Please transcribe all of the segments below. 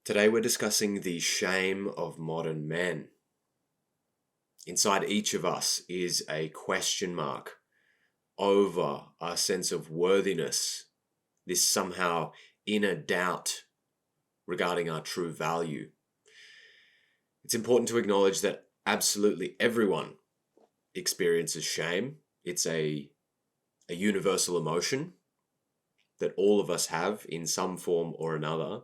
Today we're discussing the shame of modern men. Inside each of us is a question mark over our sense of worthiness, this somehow inner doubt regarding our true value. It's important to acknowledge that absolutely everyone experiences shame. It's a universal emotion that all of us have in some form or another,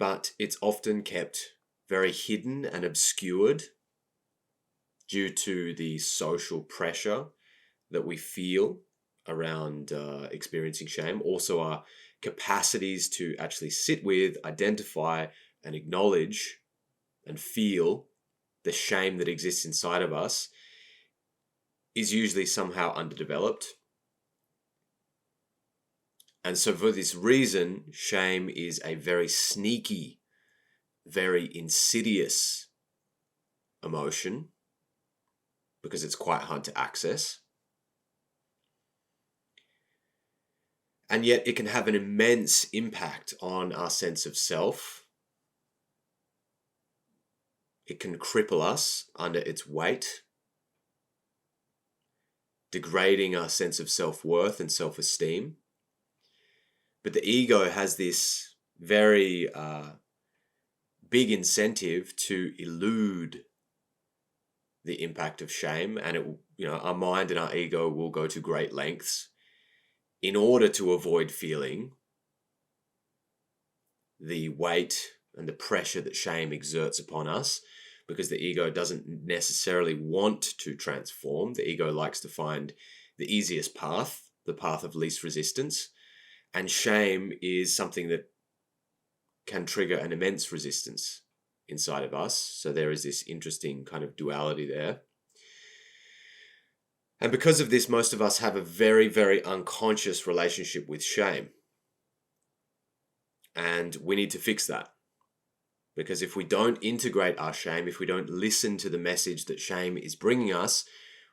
but it's often kept very hidden and obscured due to the social pressure that we feel around experiencing shame. Also, our capacities to actually sit with, identify, and acknowledge and feel the shame that exists inside of us is usually somehow underdeveloped. And so for this reason, shame is a very sneaky, very insidious emotion because it's quite hard to access. And yet it can have an immense impact on our sense of self. It can cripple us under its weight, degrading our sense of self-worth and self-esteem. But the ego has this very big incentive to elude the impact of shame, and our mind and our ego will go to great lengths in order to avoid feeling the weight and the pressure that shame exerts upon us, because the ego doesn't necessarily want to transform. The ego likes to find the easiest path, the path of least resistance. And shame is something that can trigger an immense resistance inside of us. So there is this interesting kind of duality there. And because of this, most of us have a very, very unconscious relationship with shame. And we need to fix that. Because if we don't integrate our shame, if we don't listen to the message that shame is bringing us,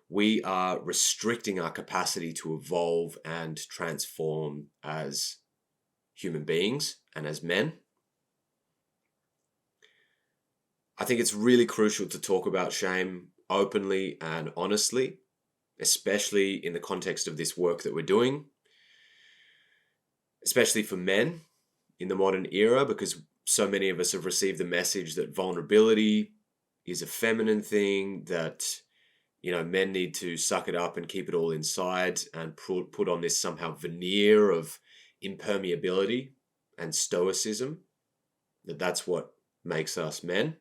we are restricting our capacity to evolve and transform as human beings and as men. I think it's really crucial to talk about shame openly and honestly, especially in the context of this work that we're doing, especially for men in the modern era, because so many of us have received the message that vulnerability is a feminine thing, that men need to suck it up and keep it all inside and put on this somehow veneer of impermeability and stoicism, that's what makes us men.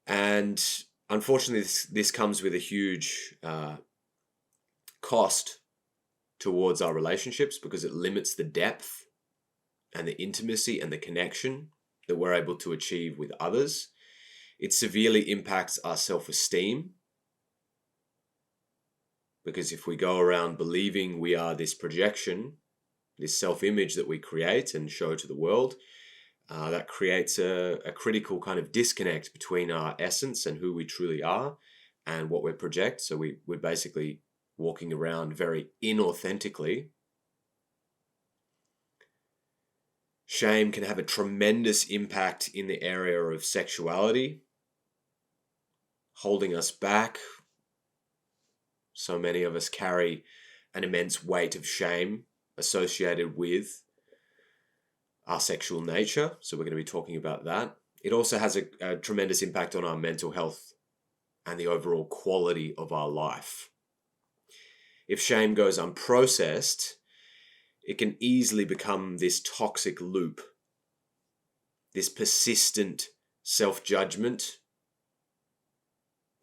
And unfortunately, this comes with a huge cost towards our relationships, because it limits the depth and the intimacy and the connection that we're able to achieve with others. It severely impacts our self-esteem, because if we go around believing we are this projection, this self-image that we create and show to the world, that creates a critical kind of disconnect between our essence and who we truly are and what we project. So we're basically walking around very inauthentically. Shame can have a tremendous impact in the area of sexuality, holding us back. So many of us carry an immense weight of shame associated with our sexual nature. So we're going to be talking about that. It also has a tremendous impact on our mental health and the overall quality of our life. If shame goes unprocessed, it can easily become this toxic loop, this persistent self-judgment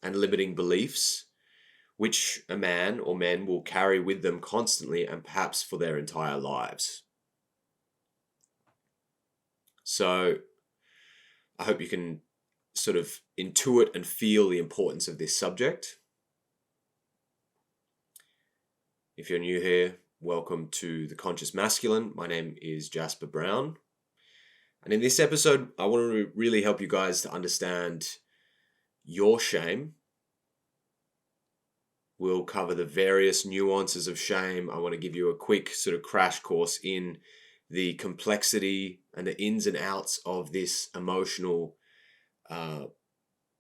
and limiting beliefs, which a man or men will carry with them constantly and perhaps for their entire lives. So I hope you can sort of intuit and feel the importance of this subject. If you're new here, welcome to The Conscious Masculine. My name is Jasper Brown. And in this episode, I want to really help you guys to understand your shame. We'll cover the various nuances of shame. I want to give you a quick sort of crash course in the complexity and the ins and outs of this emotional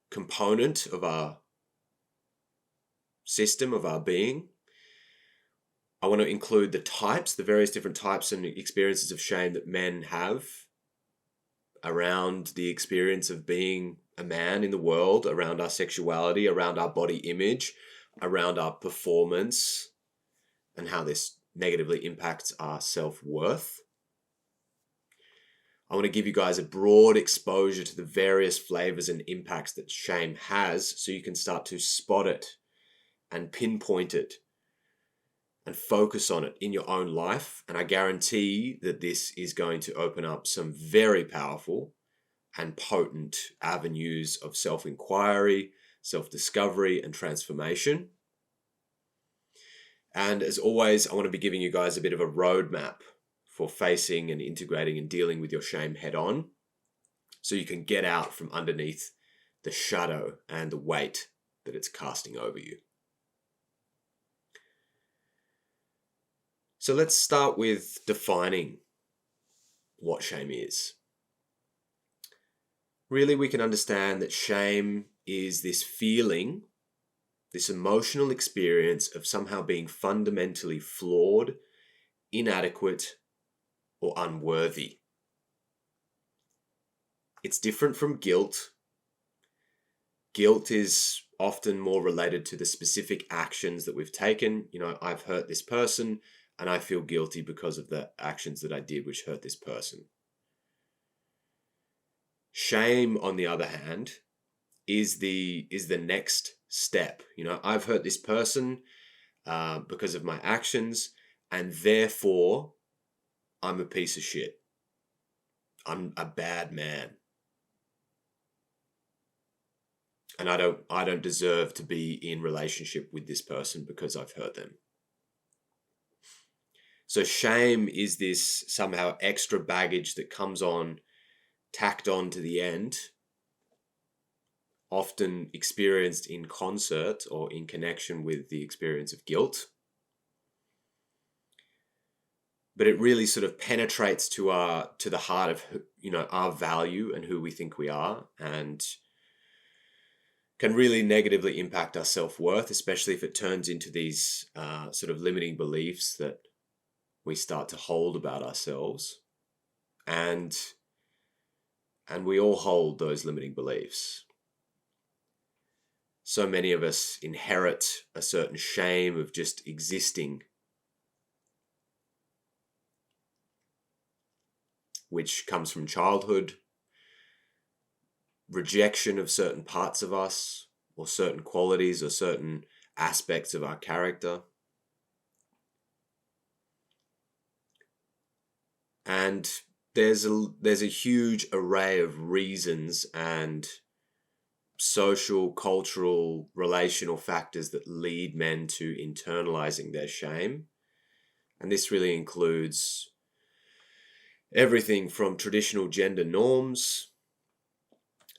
component of our system, of our being. I want to include the various different types and experiences of shame that men have around the experience of being a man in the world, around our sexuality, around our body image, around our performance, and how this negatively impacts our self-worth. I want to give you guys a broad exposure to the various flavors and impacts that shame has so you can start to spot it and pinpoint it and focus on it in your own life. And I guarantee that this is going to open up some very powerful and potent avenues of self-inquiry, self-discovery, and transformation. And as always, I want to be giving you guys a bit of a roadmap for facing and integrating and dealing with your shame head on, so you can get out from underneath the shadow and the weight that it's casting over you. So let's start with defining what shame is. Really, we can understand that shame is this feeling, this emotional experience of somehow being fundamentally flawed, inadequate, or unworthy. It's different from guilt. Guilt is often more related to the specific actions that we've taken. I've hurt this person, and I feel guilty because of the actions that I did which hurt this person. Shame, on the other hand, is the next step. I've hurt this person because of my actions, and therefore I'm a piece of shit. I'm a bad man. And I don't deserve to be in relationship with this person because I've hurt them. So shame is this somehow extra baggage that comes on, tacked on to the end, often experienced in concert or in connection with the experience of guilt. But it really sort of penetrates to the heart of our value and who we think we are, and can really negatively impact our self-worth, especially if it turns into these sort of limiting beliefs that we start to hold about ourselves. And we all hold those limiting beliefs. So many of us inherit a certain shame of just existing, which comes from childhood, rejection of certain parts of us, or certain qualities, or certain aspects of our character. And there's a huge array of reasons and social, cultural, relational factors that lead men to internalizing their shame. And this really includes everything from traditional gender norms,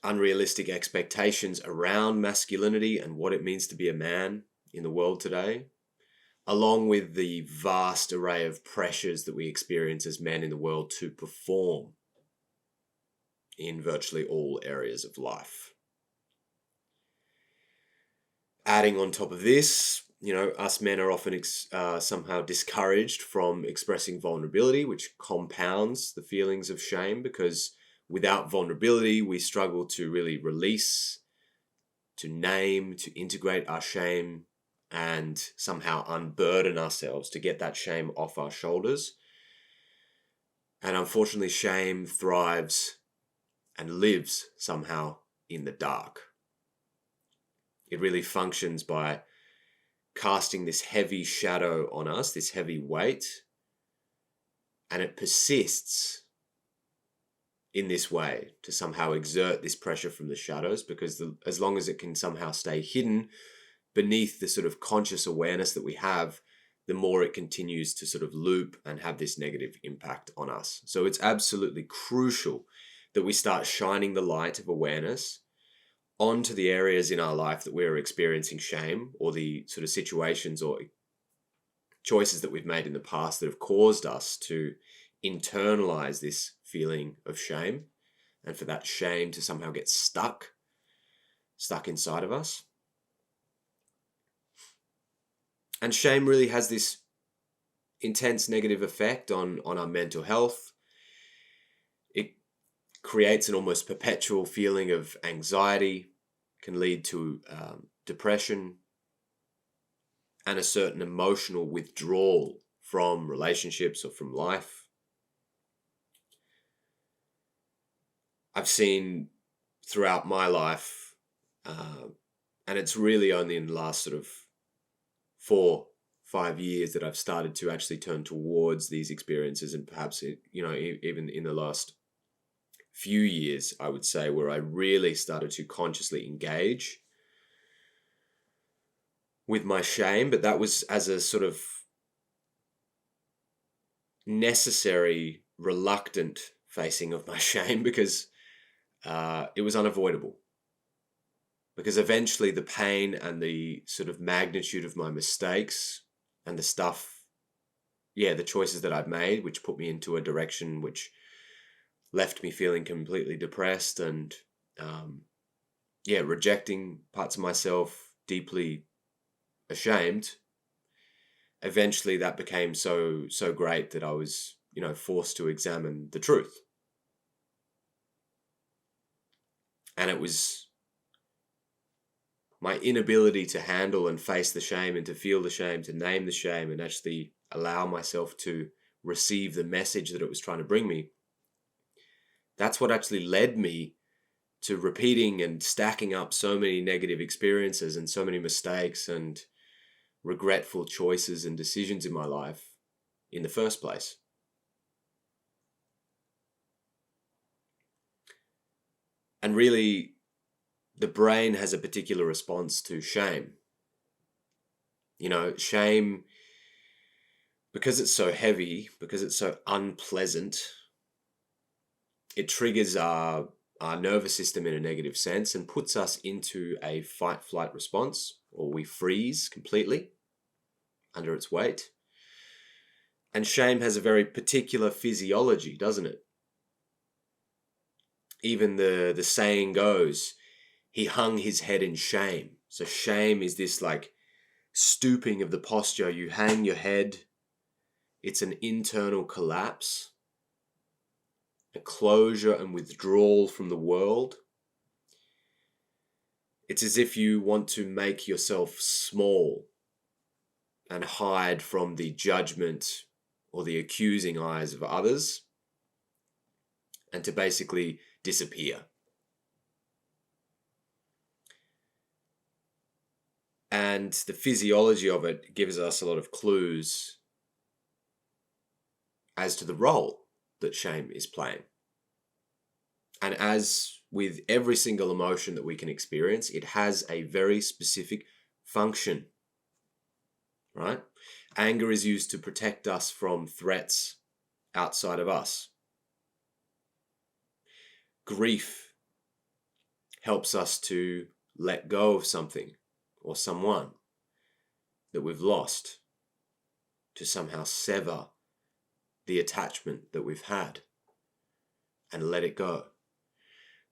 unrealistic expectations around masculinity and what it means to be a man in the world today, along with the vast array of pressures that we experience as men in the world to perform in virtually all areas of life. Adding on top of this, us men are often somehow discouraged from expressing vulnerability, which compounds the feelings of shame, because without vulnerability, we struggle to really release, to name, to integrate our shame, and somehow unburden ourselves to get that shame off our shoulders. And unfortunately, shame thrives and lives somehow in the dark. It really functions by casting this heavy shadow on us, this heavy weight, and it persists in this way to somehow exert this pressure from the shadows, because as long as it can somehow stay hidden beneath the sort of conscious awareness that we have, the more it continues to sort of loop and have this negative impact on us. So it's absolutely crucial that we start shining the light of awareness onto the areas in our life that we're experiencing shame, or the sort of situations or choices that we've made in the past that have caused us to internalize this feeling of shame, and for that shame to somehow get stuck inside of us. And shame really has this intense negative effect on our mental health. It creates an almost perpetual feeling of anxiety, can lead to depression, and a certain emotional withdrawal from relationships or from life. I've seen throughout my life, and it's really only in the last sort of 4-5 years that I've started to actually turn towards these experiences, and perhaps even in the last few years, I would say, where I really started to consciously engage with my shame. But that was as a sort of necessary, reluctant facing of my shame, because it was unavoidable. Because eventually the pain and the sort of magnitude of my mistakes and the choices that I've made, which put me into a direction which left me feeling completely depressed and, rejecting parts of myself, deeply ashamed. Eventually that became so great that I was, forced to examine the truth. And it was my inability to handle and face the shame and to feel the shame, to name the shame and actually allow myself to receive the message that it was trying to bring me. That's what actually led me to repeating and stacking up so many negative experiences and so many mistakes and regretful choices and decisions in my life in the first place. And really, the brain has a particular response to shame. Shame, because it's so heavy, because it's so unpleasant, it triggers our nervous system in a negative sense and puts us into a fight-flight response, or we freeze completely under its weight. And shame has a very particular physiology, doesn't it? Even the saying goes, he hung his head in shame. So shame is this like stooping of the posture. You hang your head. It's an internal collapse, a closure and withdrawal from the world. It's as if you want to make yourself small and hide from the judgment or the accusing eyes of others, and to basically disappear. And the physiology of it gives us a lot of clues as to the role that shame is playing. And as with every single emotion that we can experience, it has a very specific function, right? Anger is used to protect us from threats outside of us. Grief helps us to let go of something or someone that we've lost, to somehow sever the attachment that we've had and let it go.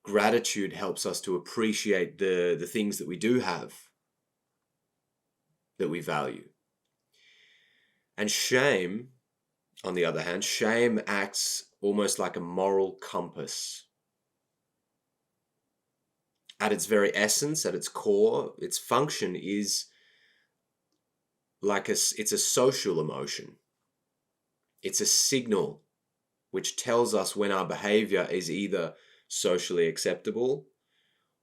Gratitude helps us to appreciate the things that we do have, that we value. And shame, on the other hand, shame acts almost like a moral compass. At its very essence, at its core, its function is it's a social emotion. It's a signal which tells us when our behavior is either socially acceptable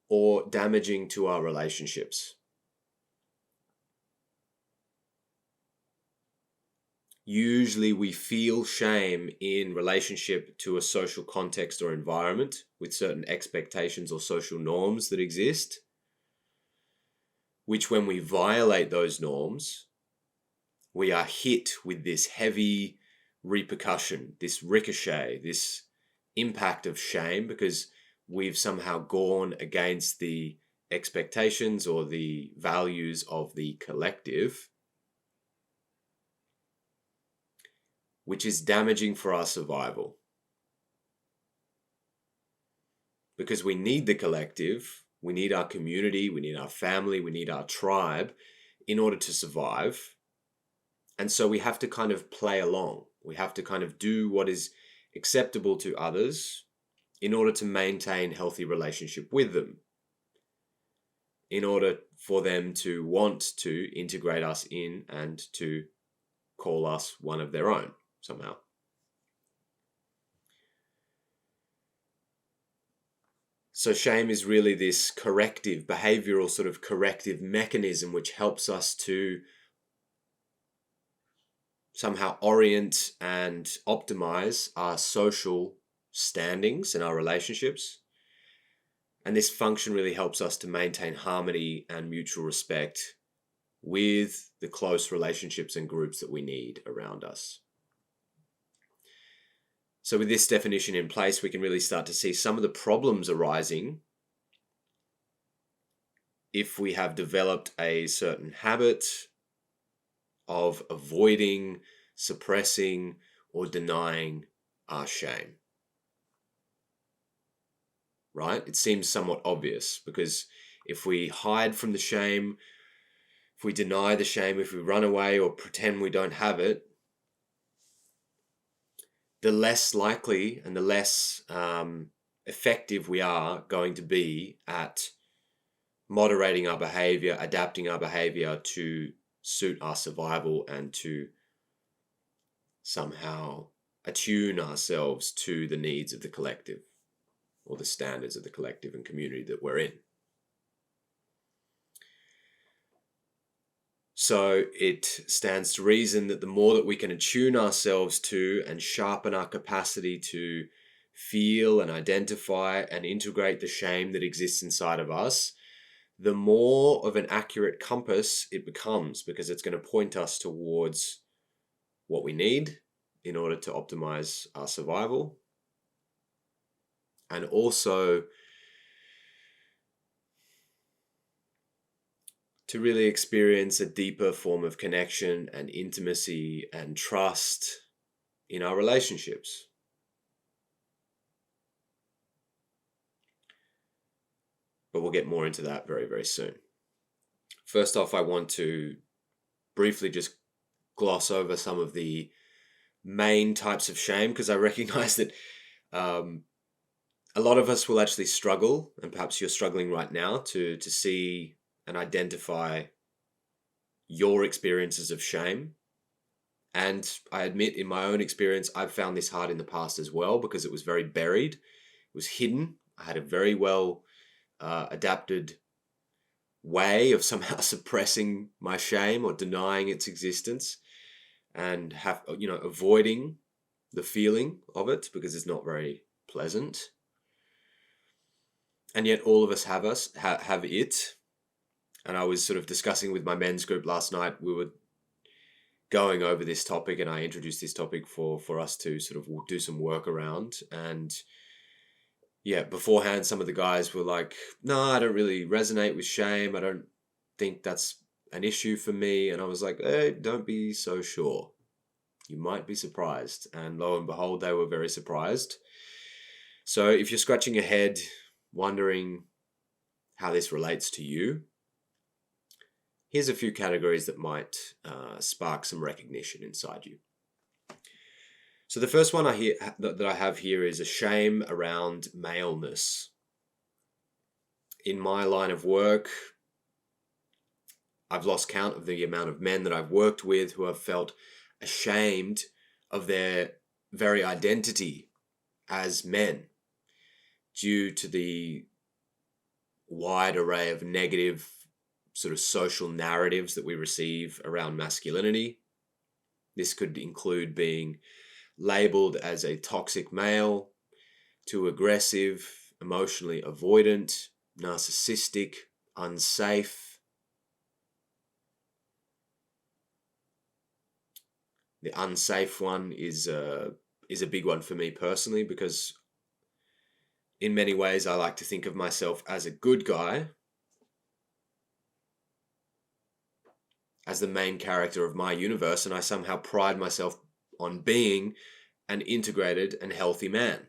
or damaging to our relationships. Usually we feel shame in relationship to a social context or environment with certain expectations or social norms that exist, which when we violate those norms, we are hit with this heavy repercussion, this ricochet, this impact of shame, because we've somehow gone against the expectations or the values of the collective. which is damaging for our survival. Because we need the collective, we need our community, we need our family, we need our tribe in order to survive. And so we have to kind of play along. We have to kind of do what is acceptable to others in order to maintain healthy relationship with them, in order for them to want to integrate us in and to call us one of their own somehow. So shame is really this corrective, behavioral sort of corrective mechanism which helps us to somehow orient and optimize our social standings and our relationships. And this function really helps us to maintain harmony and mutual respect with the close relationships and groups that we need around us. So with this definition in place, we can really start to see some of the problems arising if we have developed a certain habit of avoiding, suppressing, or denying our shame. Right? It seems somewhat obvious, because if we hide from the shame, if we deny the shame, if we run away or pretend we don't have it, the less likely and the less effective we are going to be at moderating our behavior, adapting our behavior to suit our survival and to somehow attune ourselves to the needs of the collective or the standards of the collective and community that we're in. So it stands to reason that the more that we can attune ourselves to and sharpen our capacity to feel and identify and integrate the shame that exists inside of us, the more of an accurate compass it becomes, because it's going to point us towards what we need in order to optimize our survival. And also to really experience a deeper form of connection and intimacy and trust in our relationships. But we'll get more into that very, very soon. First off, I want to briefly just gloss over some of the main types of shame, because I recognize that a lot of us will actually struggle, and perhaps you're struggling right now to see and identify your experiences of shame. And I admit, in my own experience, I've found this hard in the past as well, because it was very buried. It was hidden. I had a very well adapted way of somehow suppressing my shame or denying its existence, and avoiding the feeling of it because it's not very pleasant. And yet all of us have it. And I was sort of discussing with my men's group last night. We were going over this topic, and I introduced this topic for us to sort of do some work around. And yeah, beforehand, some of the guys were like, no, I don't really resonate with shame. I don't think that's an issue for me. And I was like, hey, don't be so sure. You might be surprised. And lo and behold, they were very surprised. So if you're scratching your head, wondering how this relates to you, here's a few categories that might spark some recognition inside you. So the first one that I have here is a shame around maleness. In my line of work, I've lost count of the amount of men that I've worked with who have felt ashamed of their very identity as men due to the wide array of negative sort of social narratives that we receive around masculinity. This could include being labeled as a toxic male, too aggressive, emotionally avoidant, narcissistic, unsafe. The unsafe one is a big one for me personally, because in many ways I like to think of myself as a good guy, as the main character of my universe, and I somehow pride myself on being an integrated and healthy man.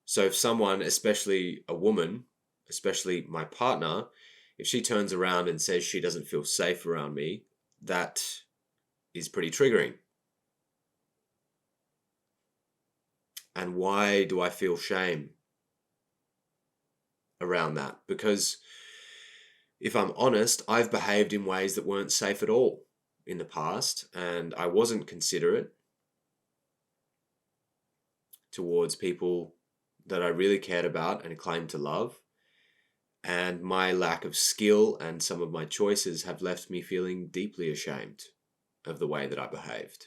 So if someone, especially a woman, especially my partner, if she turns around and says she doesn't feel safe around me, that is pretty triggering. And why do I feel shame around that? Because if I'm honest, I've behaved in ways that weren't safe at all in the past, and I wasn't considerate towards people that I really cared about and claimed to love. And my lack of skill and some of my choices have left me feeling deeply ashamed of the way that I behaved.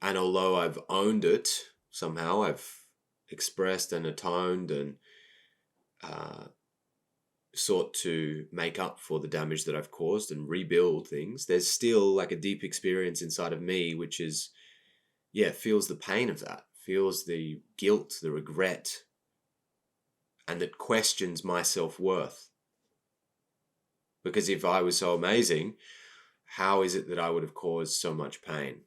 And although I've owned it, somehow I've expressed and atoned and sought to make up for the damage that I've caused and rebuild things, there's still like a deep experience inside of me, which is, feels the pain of that, feels the guilt, the regret, and that questions my self-worth. Because if I was so amazing, how is it that I would have caused so much pain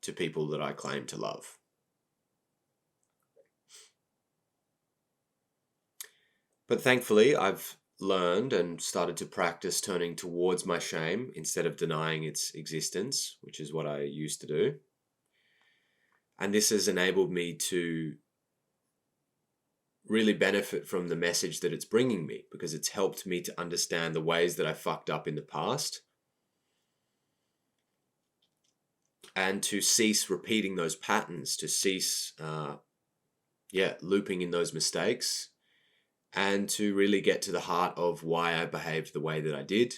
to people that I claim to love? But thankfully, I've learned and started to practice turning towards my shame instead of denying its existence, which is what I used to do. And this has enabled me to really benefit from the message that it's bringing me, because it's helped me to understand the ways that I fucked up in the past and to cease repeating those patterns, to cease looping in those mistakes, and to really get to the heart of why I behaved the way that I did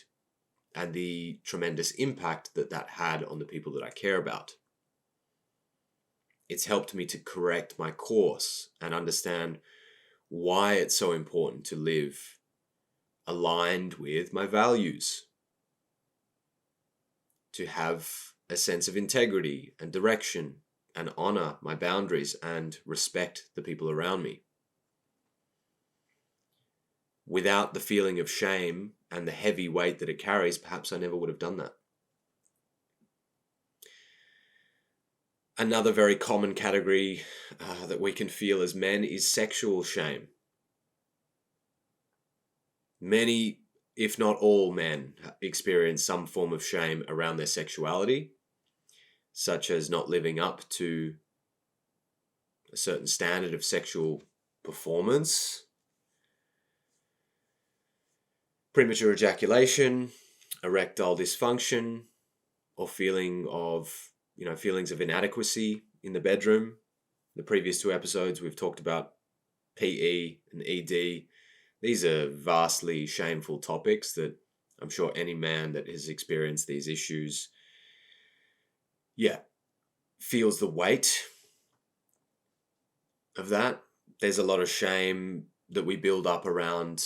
and the tremendous impact that that had on the people that I care about. It's helped me to correct my course and understand why it's so important to live aligned with my values, to have a sense of integrity and direction and honor my boundaries and respect the people around me. Without the feeling of shame and the heavy weight that it carries, perhaps I never would have done that. Another very common category that we can feel as men is sexual shame. Many, if not all men, experience some form of shame around their sexuality, such as not living up to a certain standard of sexual performance, premature ejaculation, erectile dysfunction, or feelings of inadequacy in the bedroom. In the previous 2 episodes, we've talked about PE and ED. These are vastly shameful topics that I'm sure any man that has experienced these issues, feels the weight of that. There's a lot of shame that we build up around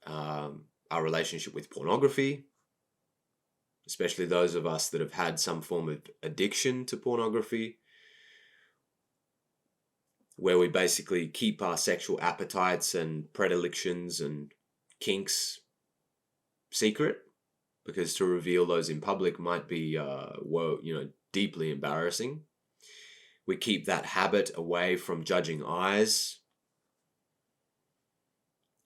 our relationship with pornography, especially those of us that have had some form of addiction to pornography, where we basically keep our sexual appetites and predilections and kinks secret, because to reveal those in public might be deeply embarrassing. We keep that habit away from judging eyes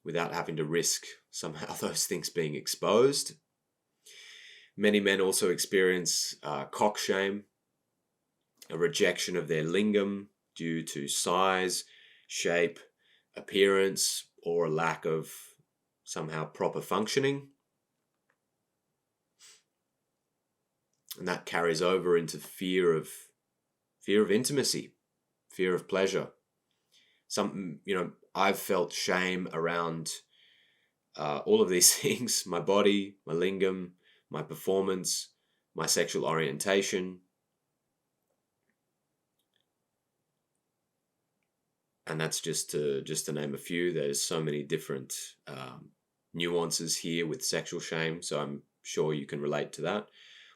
without having to risk somehow those things being exposed. Many men also experience cock shame, a rejection of their lingam due to size, shape, appearance, or a lack of somehow proper functioning. And that carries over into fear of intimacy, fear of pleasure. I've felt shame around all of these things: my body, my lingam, my performance, my sexual orientation. And that's just to name a few. There's so many different nuances here with sexual shame, so I'm sure you can relate to that.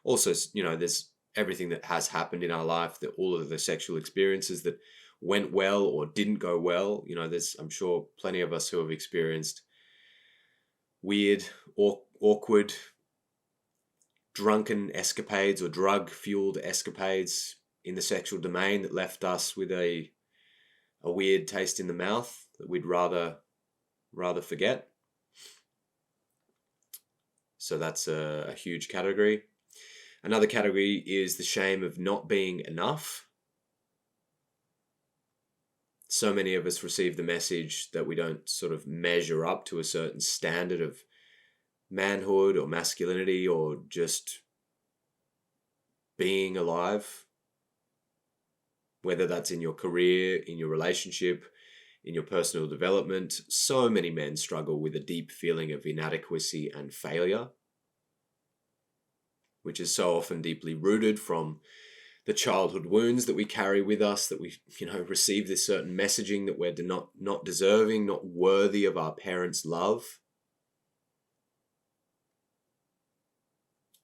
Also, there's everything that has happened in our life, that all of the sexual experiences that went well or didn't go well. There's, I'm sure, plenty of us who have experienced weird, awkward, drunken escapades or drug-fueled escapades in the sexual domain that left us with a weird taste in the mouth that we'd rather forget. So that's a huge category. Another category is the shame of not being enough. So many of us receive the message that we don't sort of measure up to a certain standard of manhood or masculinity or just being alive, whether that's in your career, in your relationship, in your personal development. So many men struggle with a deep feeling of inadequacy and failure, which is so often deeply rooted from the childhood wounds that we carry with us, that we, receive this certain messaging that we're not deserving, not worthy of our parents' love,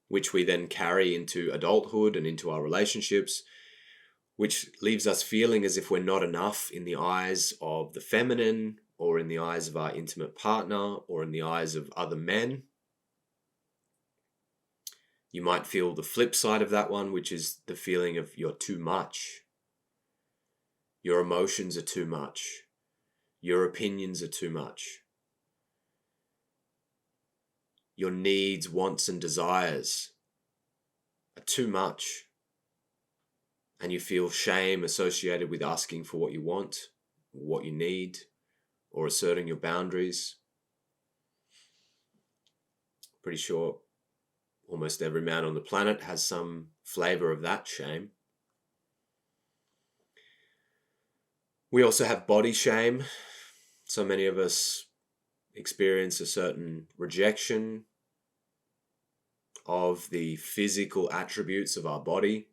which we then carry into adulthood and into our relationships, which leaves us feeling as if we're not enough in the eyes of the feminine, or in the eyes of our intimate partner, or in the eyes of other men. You might feel the flip side of that one, which is the feeling of you're too much. Your emotions are too much. Your opinions are too much. Your needs, wants, and desires are too much. And you feel shame associated with asking for what you want, what you need, or asserting your boundaries. Pretty sure almost every man on the planet has some flavor of that shame. We also have body shame. So many of us experience a certain rejection of the physical attributes of our body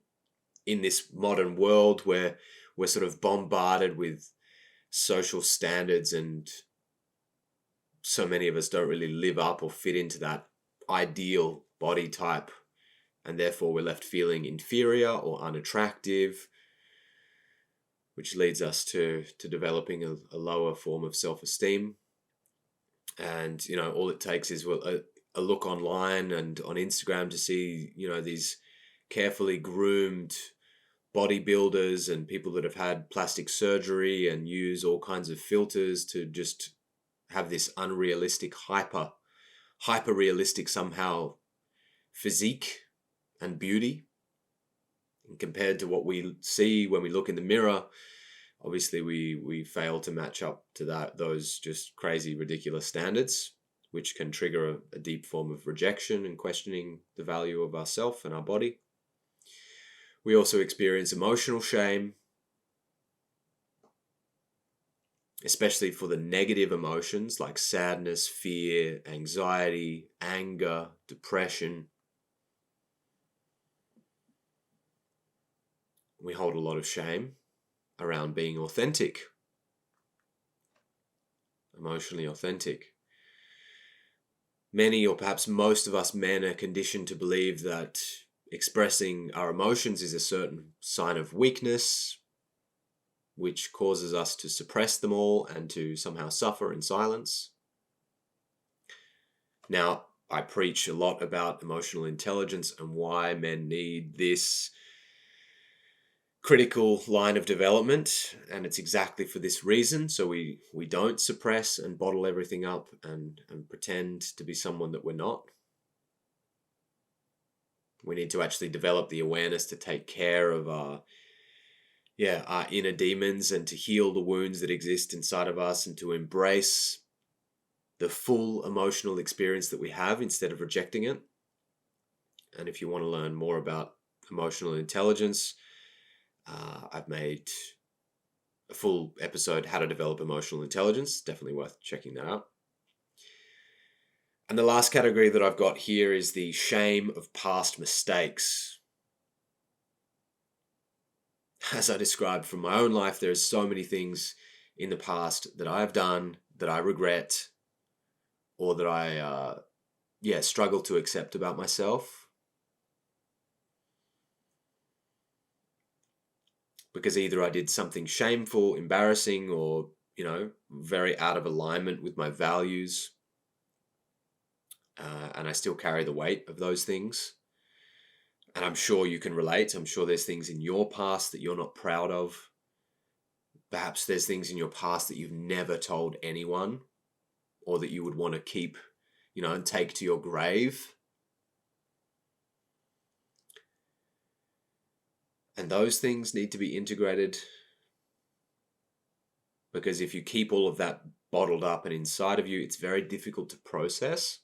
in this modern world where we're sort of bombarded with social standards, and so many of us don't really live up or fit into that ideal body type, and therefore we're left feeling inferior or unattractive, which leads us to developing a lower form of self-esteem. And all it takes is a look online and on Instagram to see these carefully groomed bodybuilders and people that have had plastic surgery and use all kinds of filters to just have this unrealistic, hyper realistic somehow physique and beauty. And compared to what we see when we look in the mirror, obviously we fail to match up to those just crazy, ridiculous standards, which can trigger a deep form of rejection and questioning the value of ourself and our body. We also experience emotional shame, especially for the negative emotions like sadness, fear, anxiety, anger, depression. We hold a lot of shame around being authentic, emotionally authentic. Many, or perhaps most of us men, are conditioned to believe that expressing our emotions is a certain sign of weakness, which causes us to suppress them all and to somehow suffer in silence. Now, I preach a lot about emotional intelligence and why men need this critical line of development, and it's exactly for this reason. So we don't suppress and bottle everything up and pretend to be someone that we're not. We need to actually develop the awareness to take care of our inner demons and to heal the wounds that exist inside of us, and to embrace the full emotional experience that we have instead of rejecting it. And if you want to learn more about emotional intelligence, I've made a full episode, How to Develop Emotional Intelligence. Definitely worth checking that out. And the last category that I've got here is the shame of past mistakes. As I described from my own life, there's so many things in the past that I've done that I regret, or that I struggle to accept about myself. Because either I did something shameful, embarrassing, or, very out of alignment with my values. and I still carry the weight of those things. And I'm sure you can relate. I'm sure there's things in your past that you're not proud of. Perhaps there's things in your past that you've never told anyone, or that you would want to keep, and take to your grave. And those things need to be integrated, because if you keep all of that bottled up and inside of you, it's very difficult to process.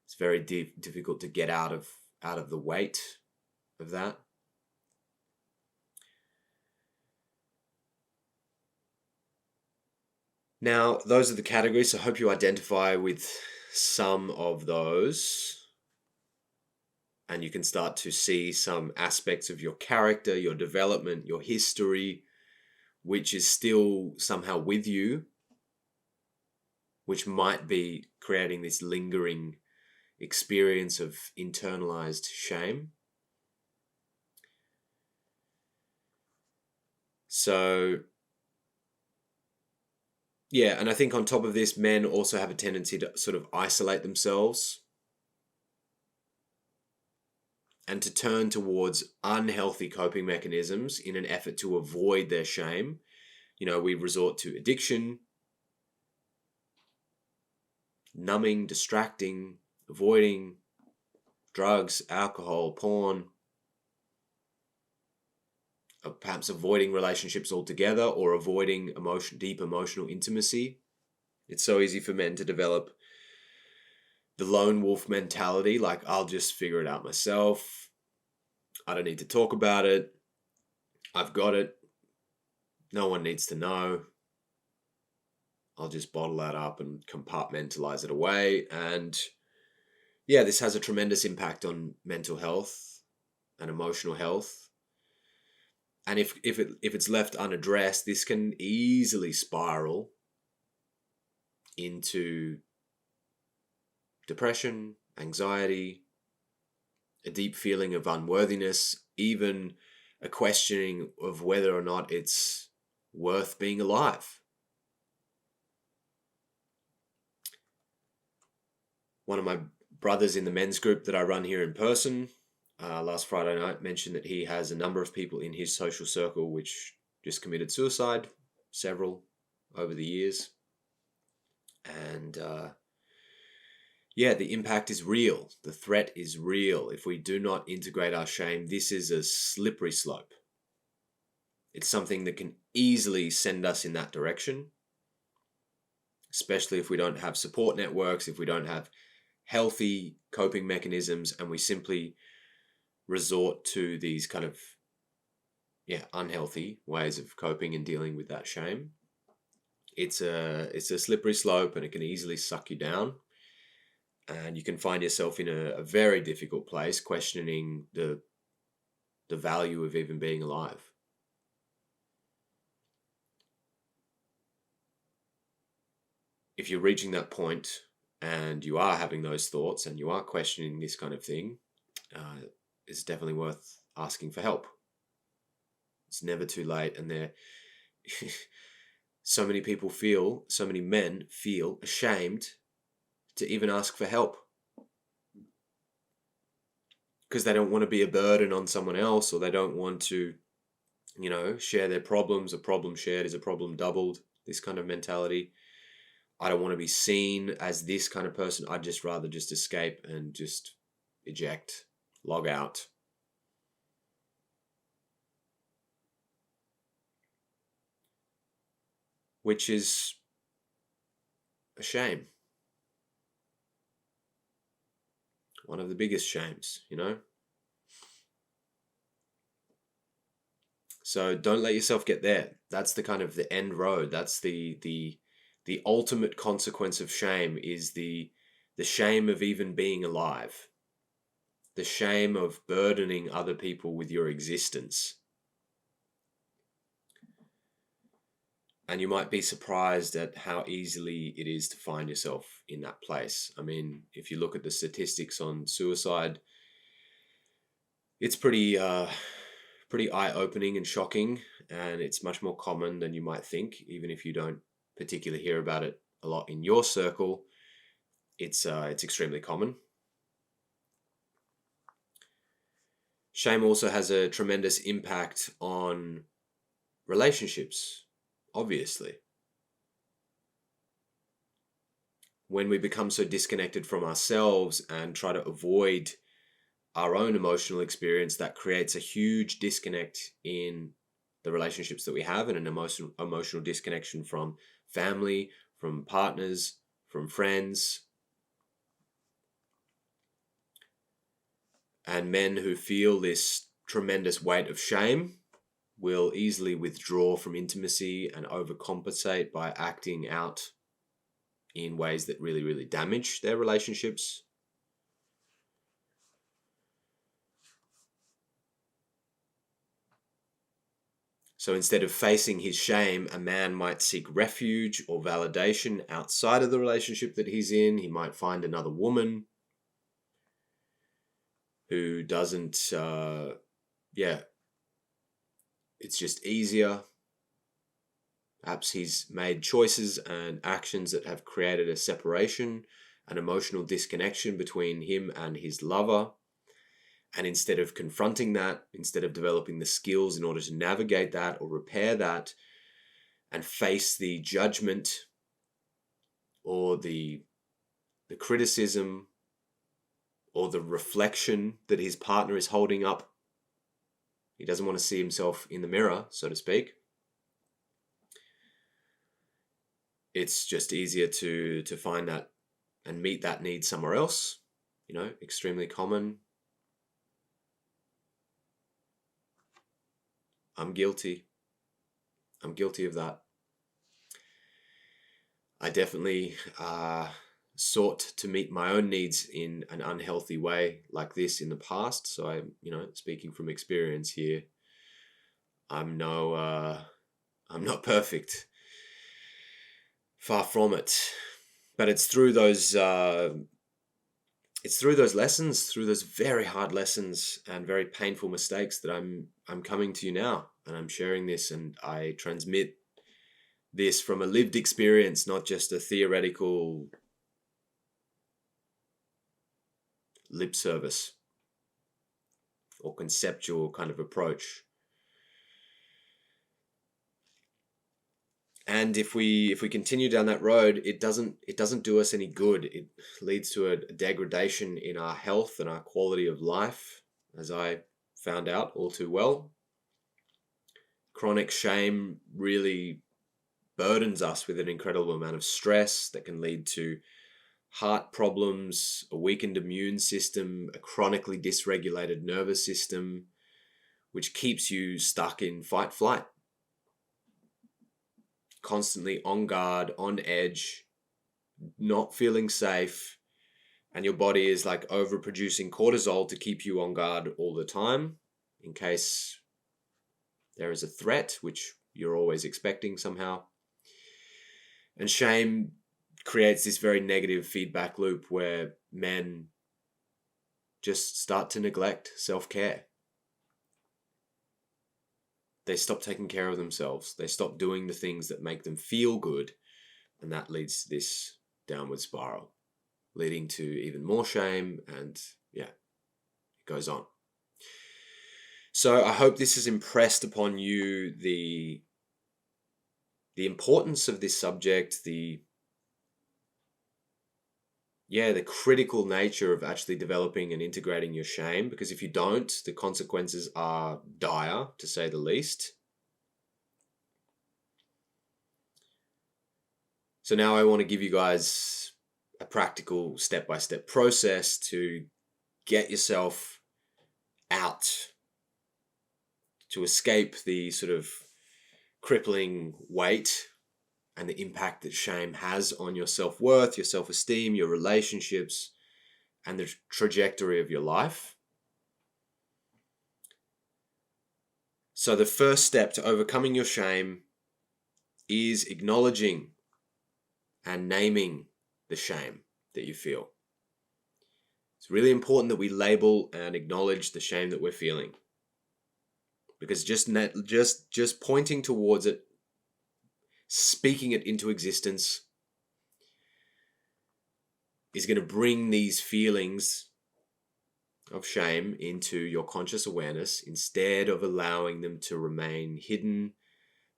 It's very difficult to get out of the weight of that. Now, those are the categories. So I hope you identify with some of those, and you can start to see some aspects of your character, your development, your history, which is still somehow with you, which might be creating this lingering experience of internalized shame. So, yeah, and I think on top of this, men also have a tendency to sort of isolate themselves and to turn towards unhealthy coping mechanisms in an effort to avoid their shame. We resort to addiction, numbing, distracting, avoiding, drugs, alcohol, porn, perhaps avoiding relationships altogether, or avoiding deep emotional intimacy. It's so easy for men to develop the lone wolf mentality, like, I'll just figure it out myself. I don't need to talk about it. I've got it. No one needs to know. I'll just bottle that up and compartmentalize it away. And yeah, this has a tremendous impact on mental health and emotional health. And if it's left unaddressed, this can easily spiral into depression, anxiety, a deep feeling of unworthiness, even a questioning of whether or not it's worth being alive. One of my brothers in the men's group that I run here in person, last Friday night, mentioned that he has a number of people in his social circle which just committed suicide, several over the years. And yeah, the impact is real. The threat is real. If we do not integrate our shame, this is a slippery slope. It's something that can easily send us in that direction, especially if we don't have support networks, if we don't have healthy coping mechanisms, and we simply resort to these kind of unhealthy ways of coping and dealing with that shame. It's a slippery slope, and it can easily suck you down, and you can find yourself in a very difficult place, questioning the value of even being alive. If you're reaching that point and you are having those thoughts and you are questioning this kind of thing, it's definitely worth asking for help. It's never too late. And so many men feel ashamed to even ask for help, because they don't want to be a burden on someone else, or they don't want to, share their problems. A problem shared is a problem doubled. This kind of mentality. I don't want to be seen as this kind of person. I'd just rather just escape and just eject, log out. Which is a shame. One of the biggest shames, So don't let yourself get there. That's the kind of the end road. That's the ultimate consequence of shame, is the shame of even being alive. The shame of burdening other people with your existence. And you might be surprised at how easily it is to find yourself in that place. I mean, if you look at the statistics on suicide, it's pretty eye-opening and shocking, and it's much more common than you might think, even if you don't particularly hear about it a lot in your circle. it's extremely common. Shame also has a tremendous impact on relationships, obviously. When we become so disconnected from ourselves and try to avoid our own emotional experience, that creates a huge disconnect in the relationships that we have, and an emotional disconnection from family, from partners, from friends. And men who feel this tremendous weight of shame will easily withdraw from intimacy and overcompensate by acting out in ways that really, really damage their relationships. So instead of facing his shame, a man might seek refuge or validation outside of the relationship that he's in. He might find another woman who doesn't, it's just easier. Perhaps he's made choices and actions that have created a separation, an emotional disconnection between him and his lover. And instead of confronting that, instead of developing the skills in order to navigate that or repair that and face the judgment or the criticism or the reflection that his partner is holding up, he doesn't want to see himself in the mirror, so to speak. It's just easier to find that and meet that need somewhere else. Extremely common. I'm guilty of that. I definitely sought to meet my own needs in an unhealthy way like this in the past. So I'm, speaking from experience here, I'm not perfect. Far from it. But it's through those lessons, through those very hard lessons and very painful mistakes that I'm coming to you now, and I'm sharing this, and I transmit this from a lived experience, not just a theoretical lip service or conceptual kind of approach. And if we continue down that road, it doesn't do us any good. It leads to a degradation in our health and our quality of life, as I found out all too well. Chronic shame really burdens us with an incredible amount of stress that can lead to heart problems, a weakened immune system, a chronically dysregulated nervous system, which keeps you stuck in fight-flight. Constantly on guard, on edge, not feeling safe, and your body is like overproducing cortisol to keep you on guard all the time in case there is a threat, which you're always expecting somehow. And shame creates this very negative feedback loop where men just start to neglect self-care. They stop taking care of themselves. They stop doing the things that make them feel good. And that leads to this downward spiral, leading to even more shame. And it goes on. So I hope this has impressed upon you the importance of this subject, the critical nature of actually developing and integrating your shame, because if you don't, the consequences are dire, to say the least. So now I want to give you guys a practical step-by-step process to get yourself out, to escape the sort of crippling weight and the impact that shame has on your self-worth, your self-esteem, your relationships, and the trajectory of your life. So the first step to overcoming your shame is acknowledging and naming the shame that you feel. It's really important that we label and acknowledge the shame that we're feeling, because just pointing towards it, speaking it into existence, is going to bring these feelings of shame into your conscious awareness instead of allowing them to remain hidden,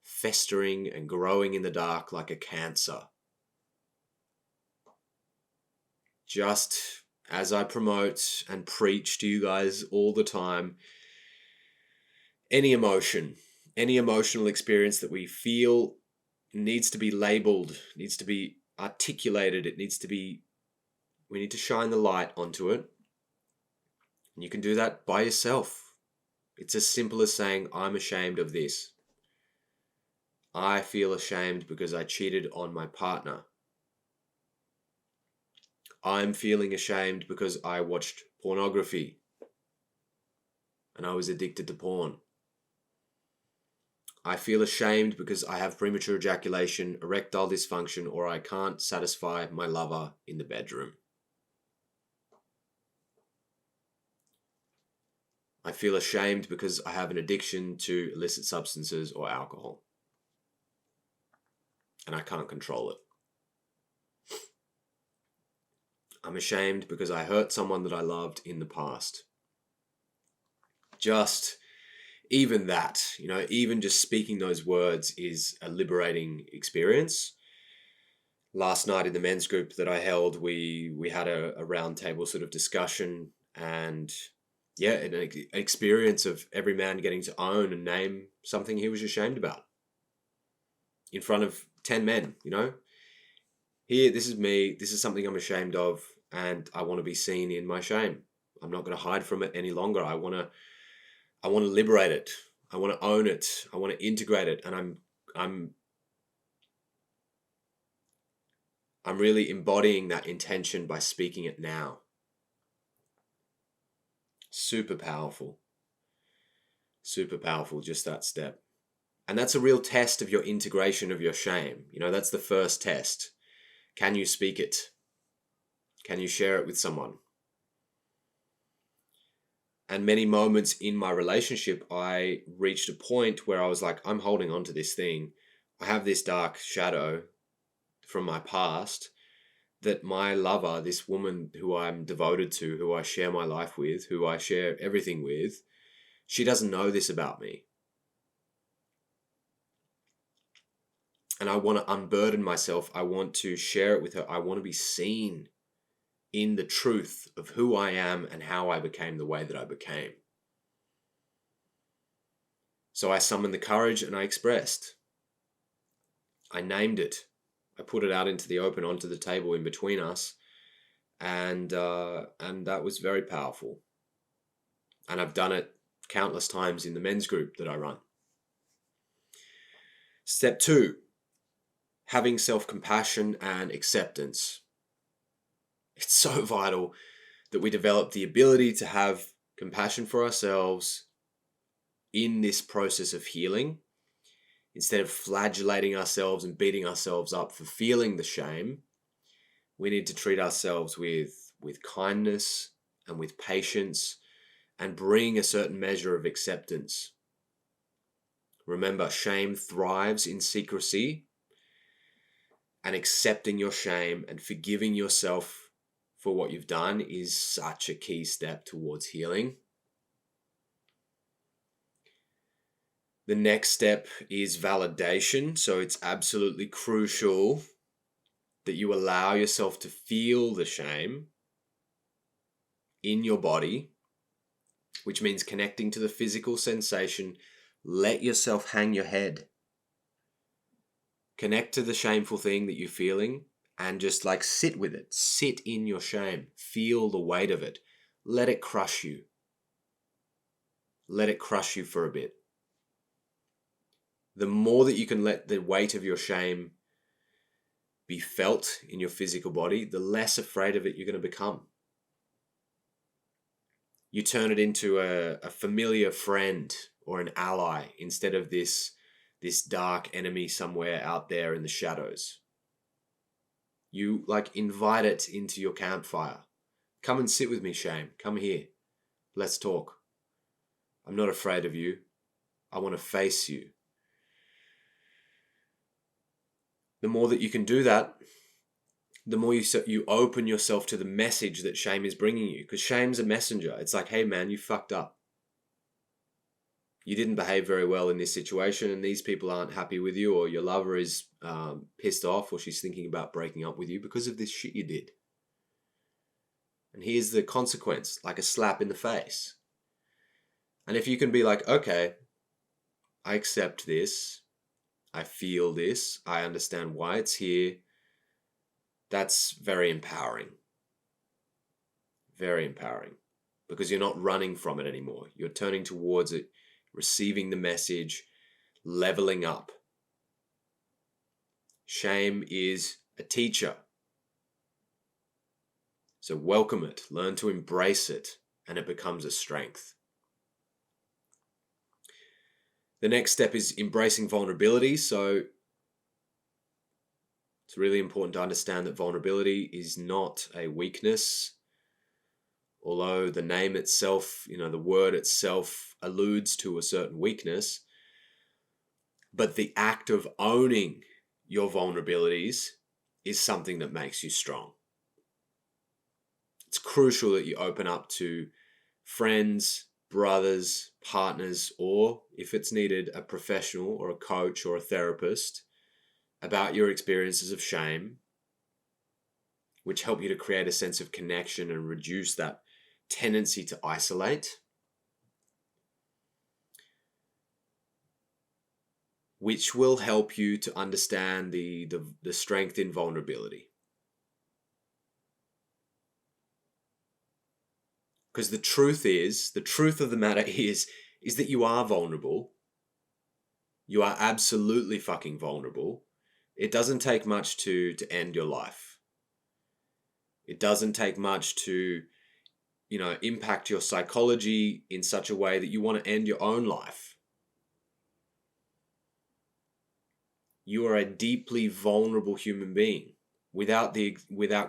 festering, and growing in the dark like a cancer. Just as I promote and preach to you guys all the time, any emotion, any emotional experience that we feel needs to be labeled, needs to be articulated, we need to shine the light onto it. And you can do that by yourself. It's as simple as saying, I'm ashamed of this. I feel ashamed because I cheated on my partner. I'm feeling ashamed because I watched pornography and I was addicted to porn. I feel ashamed because I have premature ejaculation, erectile dysfunction, or I can't satisfy my lover in the bedroom. I feel ashamed because I have an addiction to illicit substances or alcohol, and I can't control it. I'm ashamed because I hurt someone that I loved in the past. Just even that, even just speaking those words is a liberating experience. Last night in the men's group that I held, we had a round table sort of discussion, and an experience of every man getting to own and name something he was ashamed about in front of 10 men, Here, this is me, this is something I'm ashamed of, and I want to be seen in my shame. I'm not going to hide from it any longer. I want to liberate it. I want to own it. I want to integrate it, and I'm really embodying that intention by speaking it now. Super powerful, just that step. And that's a real test of your integration of your shame. That's the first test. Can you speak it? Can you share it with someone? And many moments in my relationship, I reached a point where I was like, I'm holding on to this thing. I have this dark shadow from my past that my lover, this woman who I'm devoted to, who I share my life with, who I share everything with, she doesn't know this about me. And I want to unburden myself. I want to share it with her. I want to be seen in the truth of who I am and how I became the way that I became. So I summoned the courage and I expressed. I named it. I put it out into the open, onto the table in between us. And that was very powerful. And I've done it countless times in the men's group that I run. Step 2, having self-compassion and acceptance. It's so vital that we develop the ability to have compassion for ourselves in this process of healing. Instead of flagellating ourselves and beating ourselves up for feeling the shame, we need to treat ourselves with kindness and with patience and bring a certain measure of acceptance. Remember, shame thrives in secrecy, and accepting your shame and forgiving yourself for what you've done is such a key step towards healing. The next step is validation. So it's absolutely crucial that you allow yourself to feel the shame in your body, which means connecting to the physical sensation. Let yourself hang your head. Connect to the shameful thing that you're feeling and just sit with it. Sit in your shame. Feel the weight of it. Let it crush you. Let it crush you for a bit. The more that you can let the weight of your shame be felt in your physical body, the less afraid of it you're going to become. You turn it into a familiar friend or an ally instead of this dark enemy somewhere out there in the shadows. You invite it into your campfire. Come and sit with me, shame. Come here. Let's talk. I'm not afraid of you. I want to face you. The more that you can do that, the more you open yourself to the message that shame is bringing you. Because shame's a messenger. It's like, hey man, you fucked up. You didn't behave very well in this situation, and these people aren't happy with you, or your lover is pissed off, or she's thinking about breaking up with you because of this shit you did. And here's the consequence, like a slap in the face. And if you can be like, okay, I accept this, I feel this, I understand why it's here, that's very empowering. Very empowering. Because you're not running from it anymore. You're turning towards it, receiving the message, leveling up. Shame is a teacher. So welcome it, learn to embrace it, and it becomes a strength. The next step is embracing vulnerability. So it's really important to understand that vulnerability is not a weakness. Although the name itself, the word itself alludes to a certain weakness, but the act of owning your vulnerabilities is something that makes you strong. It's crucial that you open up to friends, brothers, partners, or if it's needed, a professional or a coach or a therapist about your experiences of shame, which help you to create a sense of connection and reduce that tendency to isolate, which will help you to understand the strength in vulnerability. Because the truth of the matter is that you are vulnerable. You are absolutely fucking vulnerable. It doesn't take much to end your life. It doesn't take much to, impact your psychology in such a way that you want to end your own life. You are a deeply vulnerable human being. Without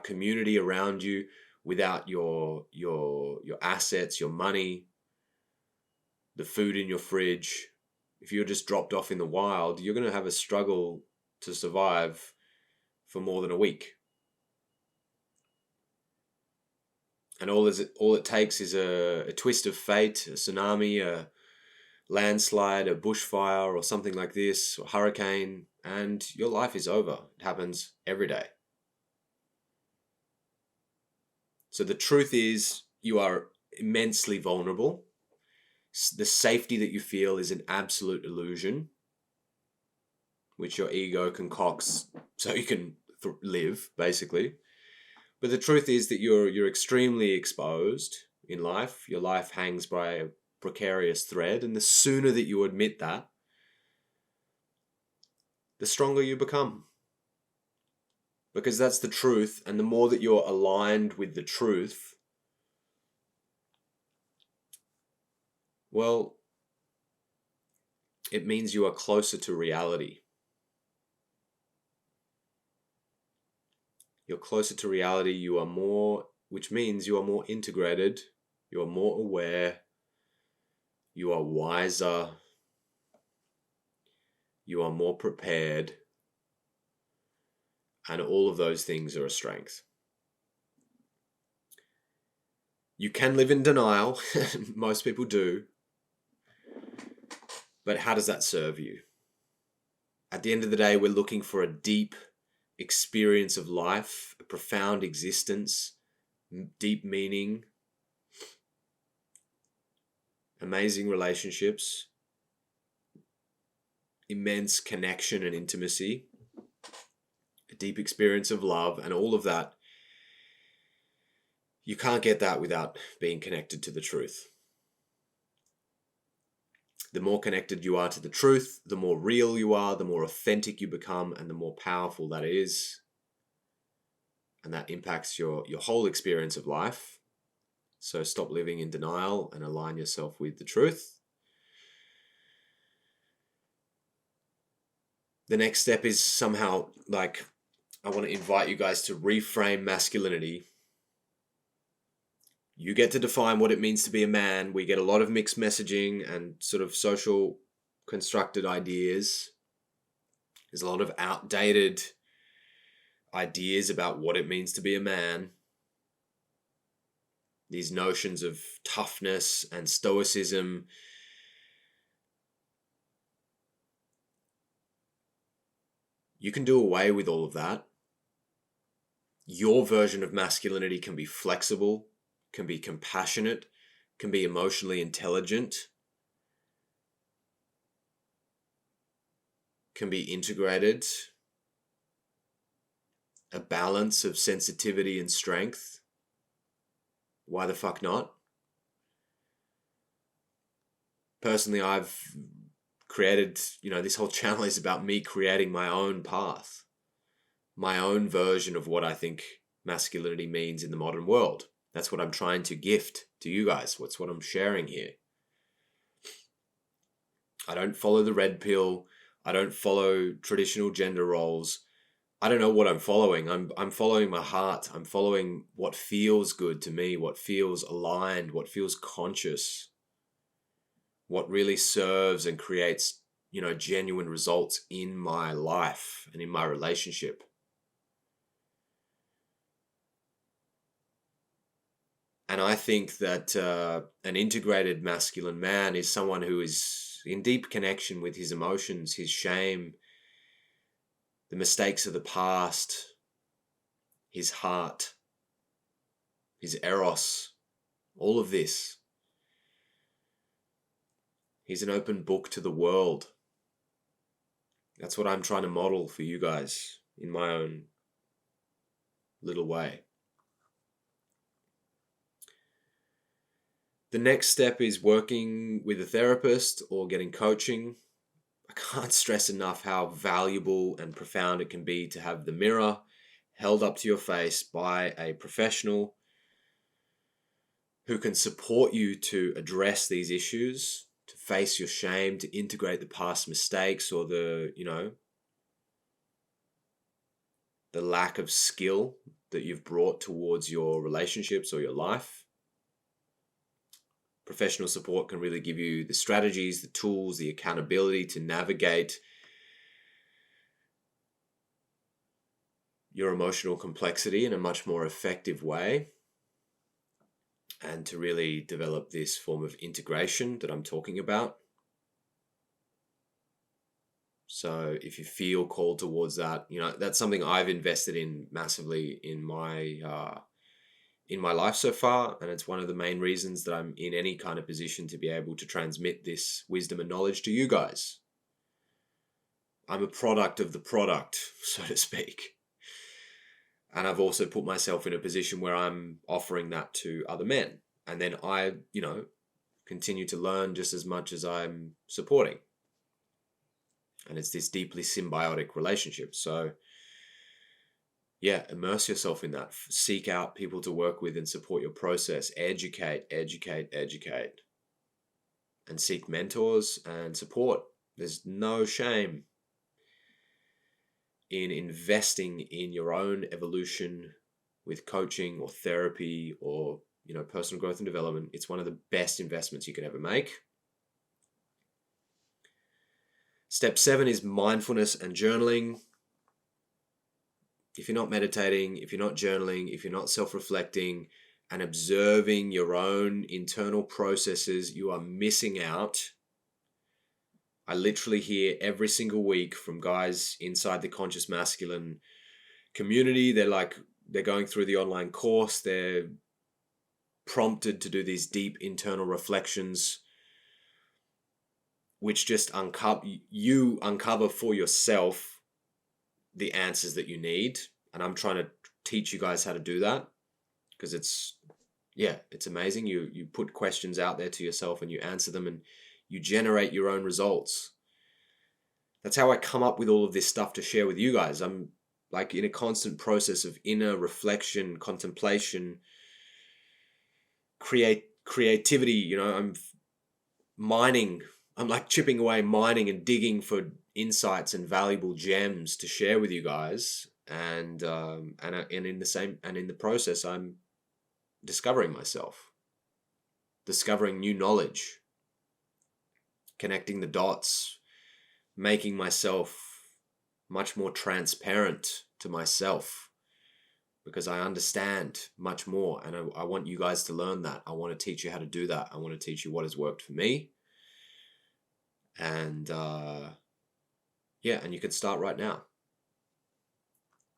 community around you, without your assets, your money, the food in your fridge, if you're just dropped off in the wild, you're going to have a struggle to survive for more than a week. And all it takes is a twist of fate, a tsunami, a landslide, a bushfire, or something like this, or hurricane, and your life is over. It happens every day. So the truth is, you are immensely vulnerable. The safety that you feel is an absolute illusion, which your ego concocts so you can live, basically. But the truth is that you're extremely exposed in life. Your life hangs by a precarious thread, and the sooner that you admit that, the stronger you become. Because that's the truth, and the more that you're aligned with the truth, well, it means you are closer to reality. You're closer to reality, which means you are more integrated, you are more aware, you are wiser, you are more prepared, and all of those things are a strength. You can live in denial, most people do, but how does that serve you? At the end of the day, we're looking for a deep experience of life, a profound existence, deep meaning, amazing relationships, immense connection and intimacy, a deep experience of love, and all of that. You can't get that without being connected to the truth. The more connected you are to the truth, the more real you are, the more authentic you become, and the more powerful that is. And that impacts your whole experience of life. So stop living in denial and align yourself with the truth. The next step is somehow, I want to invite you guys to reframe masculinity. You get to define what it means to be a man. We get a lot of mixed messaging and sort of social constructed ideas. There's a lot of outdated ideas about what it means to be a man, these notions of toughness and stoicism, you can do away with all of that. Your version of masculinity can be flexible, can be compassionate, can be emotionally intelligent, can be integrated, a balance of sensitivity and strength. Why the fuck not? Personally, I've created, this whole channel is about me creating my own path, my own version of what I think masculinity means in the modern world. That's what I'm trying to gift to you guys. What's what I'm sharing here. I don't follow the red pill. I don't follow traditional gender roles. I don't know what I'm following. I'm following my heart. I'm following what feels good to me, what feels aligned, what feels conscious, what really serves and creates, genuine results in my life and in my relationship. And I think that an integrated masculine man is someone who is in deep connection with his emotions, his shame, the mistakes of the past, his heart, his eros, all of this. He's an open book to the world. That's what I'm trying to model for you guys in my own little way. The next step is working with a therapist or getting coaching. I can't stress enough how valuable and profound it can be to have the mirror held up to your face by a professional who can support you to address these issues, to face your shame, to integrate the past mistakes or the lack of skill that you've brought towards your relationships or your life. Professional support can really give you the strategies, the tools, the accountability to navigate your emotional complexity in a much more effective way and to really develop this form of integration that I'm talking about. So if you feel called towards that, that's something I've invested in massively in my life so far, and it's one of the main reasons that I'm in any kind of position to be able to transmit this wisdom and knowledge to you guys. I'm a product of the product, so to speak. And I've also put myself in a position where I'm offering that to other men. And then I, continue to learn just as much as I'm supporting. And it's this deeply symbiotic relationship. So yeah, immerse yourself in that. Seek out people to work with and support your process. Educate. And seek mentors and support. There's no shame in investing in your own evolution with coaching or therapy or, personal growth and development. It's one of the best investments you can ever make. Step 7 is mindfulness and journaling. If you're not meditating, if you're not journaling, if you're not self-reflecting and observing your own internal processes, you are missing out. I literally hear every single week from guys inside the Conscious Masculine community. They're going through the online course. They're prompted to do these deep internal reflections, which just uncover for yourself the answers that you need. And I'm trying to teach you guys how to do that because it's amazing. You put questions out there to yourself and you answer them and you generate your own results. That's how I come up with all of this stuff to share with you guys. I'm like in a constant process of inner reflection, contemplation, creativity. I'm mining. I'm like chipping away, mining and digging for insights and valuable gems to share with you guys. And in the process, I'm discovering myself, discovering new knowledge, connecting the dots, making myself much more transparent to myself, because I understand much more, and I want you guys to learn that. I want to teach you how to do that. I want to teach you what has worked for me. And and you can start right now.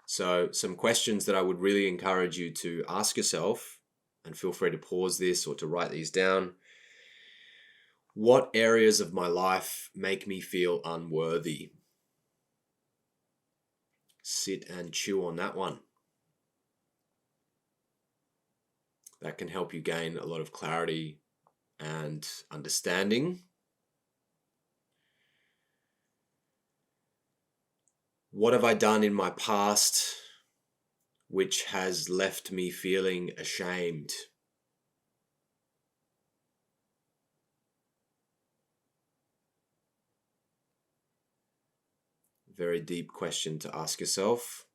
So some questions that I would really encourage you to ask yourself, and feel free to pause this or to write these down. What areas of my life make me feel unworthy? Sit and chew on that one. That can help you gain a lot of clarity and understanding. What have I done in my past which has left me feeling ashamed? Very deep question to ask yourself.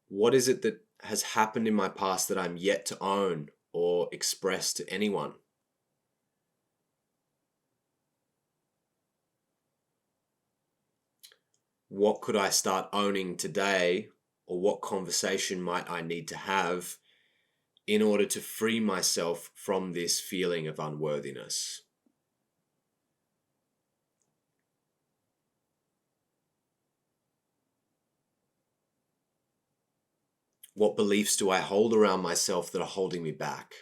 What is it that has happened in my past that I'm yet to own or express to anyone? What could I start owning today, or what conversation might I need to have in order to free myself from this feeling of unworthiness? What beliefs do I hold around myself that are holding me back?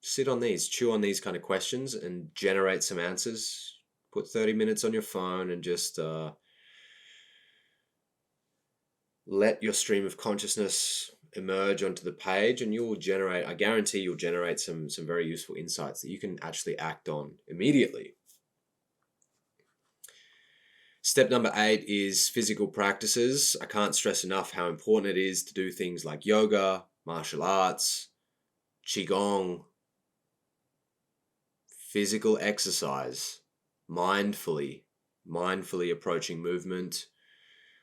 Sit on these, chew on these kind of questions and generate some answers. Put 30 minutes on your phone and just let your stream of consciousness emerge onto the page, and I guarantee you'll generate some very useful insights that you can actually act on immediately. Step number 8 is physical practices. I can't stress enough how important it is to do things like yoga, martial arts, qigong, physical exercise, mindfully approaching movement.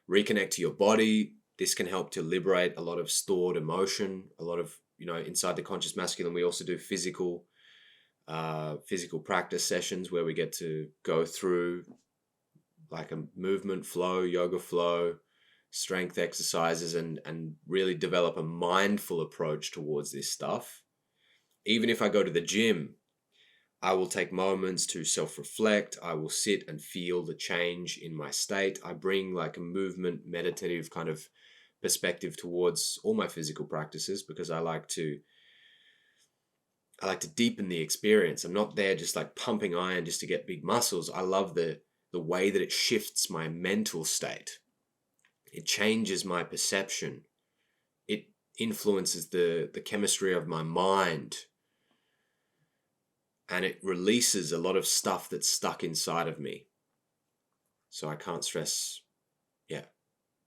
Reconnect to your body. This can help to liberate a lot of stored emotion. A lot of, inside the Conscious Masculine, we also do physical practice sessions where we get to go through like a movement flow, yoga flow, strength exercises, and really develop a mindful approach towards this stuff. Even if I go to the gym, I will take moments to self-reflect. I will sit and feel the change in my state. I bring like a movement, meditative kind of perspective towards all my physical practices, because I like to deepen the experience. I'm not there just like pumping iron just to get big muscles. I love the way that it shifts my mental state. It changes my perception. It influences the chemistry of my mind. And it releases a lot of stuff that's stuck inside of me. So I can't stress,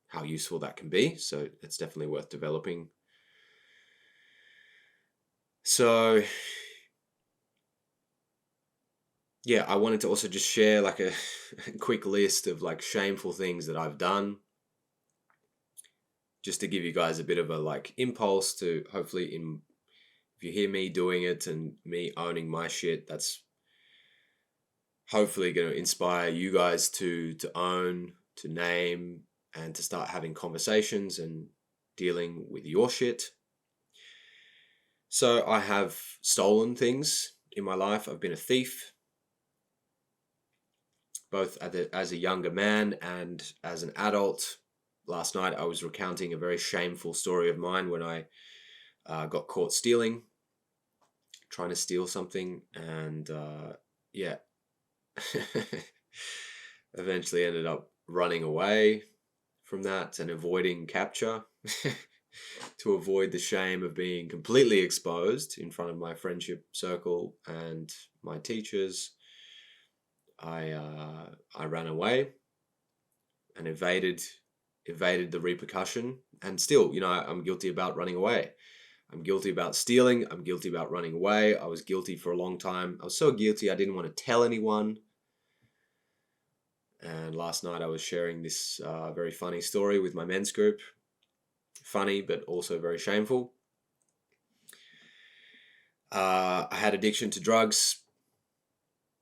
how useful that can be. So it's definitely worth developing. So, I wanted to also just share like a quick list of like shameful things that I've done, just to give you guys a bit of a like impulse to hopefully if you hear me doing it and me owning my shit, that's hopefully going to inspire you guys to own, to name, and to start having conversations and dealing with your shit. So I have stolen things in my life. I've been a thief, both as a younger man and as an adult. Last night I was recounting a very shameful story of mine when I got caught trying to steal something, and eventually ended up running away from that and avoiding capture to avoid the shame of being completely exposed in front of my friendship circle and my teachers. I ran away and evaded the repercussion, and still, I'm guilty about running away. I'm guilty about stealing. I'm guilty about running away. I was guilty for a long time. I was so guilty I didn't want to tell anyone. And last night I was sharing this very funny story with my men's group. Funny, but also very shameful. I had addiction to drugs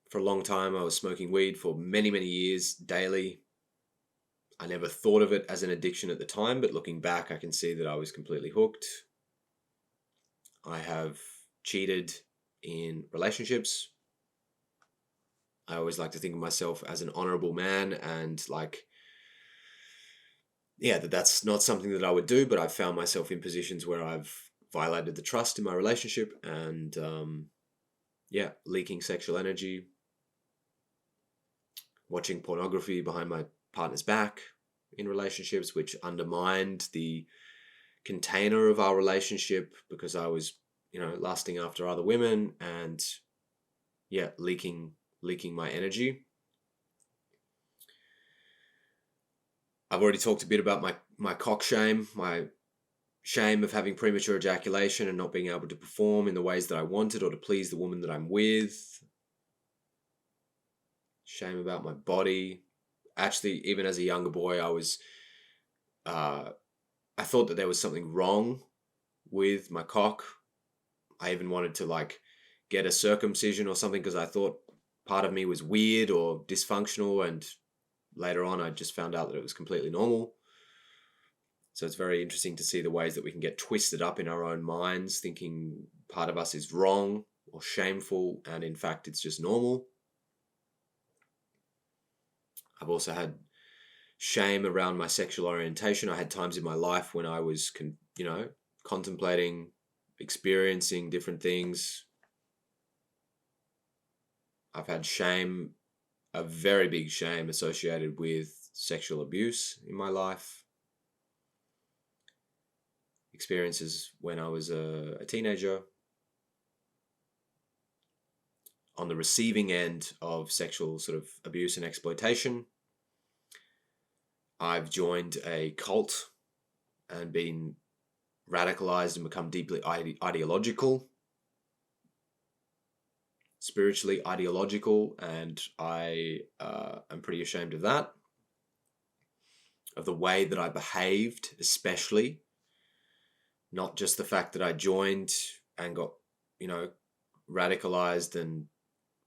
For a long time, I was smoking weed for many, many years daily. I never thought of it as an addiction at the time, but looking back, I can see that I was completely hooked. I have cheated in relationships. I always like to think of myself as an honorable man, and that's not something that I would do, but I've found myself in positions where I've violated the trust in my relationship and, leaking sexual energy, watching pornography behind my partner's back in relationships, which undermined the container of our relationship because I was, lusting after other women and, leaking my energy. I've already talked a bit about my cock shame, my shame of having premature ejaculation and not being able to perform in the ways that I wanted or to please the woman that I'm with. Shame about my body. Actually, even as a younger boy, I thought that there was something wrong with my cock. I even wanted to get a circumcision or something because I thought part of me was weird or dysfunctional, and later on I just found out that it was completely normal. So it's very interesting to see the ways that we can get twisted up in our own minds, thinking part of us is wrong or shameful, and in fact it's just normal. I've also had shame around my sexual orientation. I had times in my life when I was, contemplating, experiencing different things. I've had shame, a very big shame associated with sexual abuse in my life. Experiences when I was a teenager on the receiving end of sexual sort of abuse and exploitation. I've joined a cult and been radicalized and become deeply ideological, spiritually ideological, and I am pretty ashamed of that, of the way that I behaved, especially. Not just the fact that I joined and got, radicalized and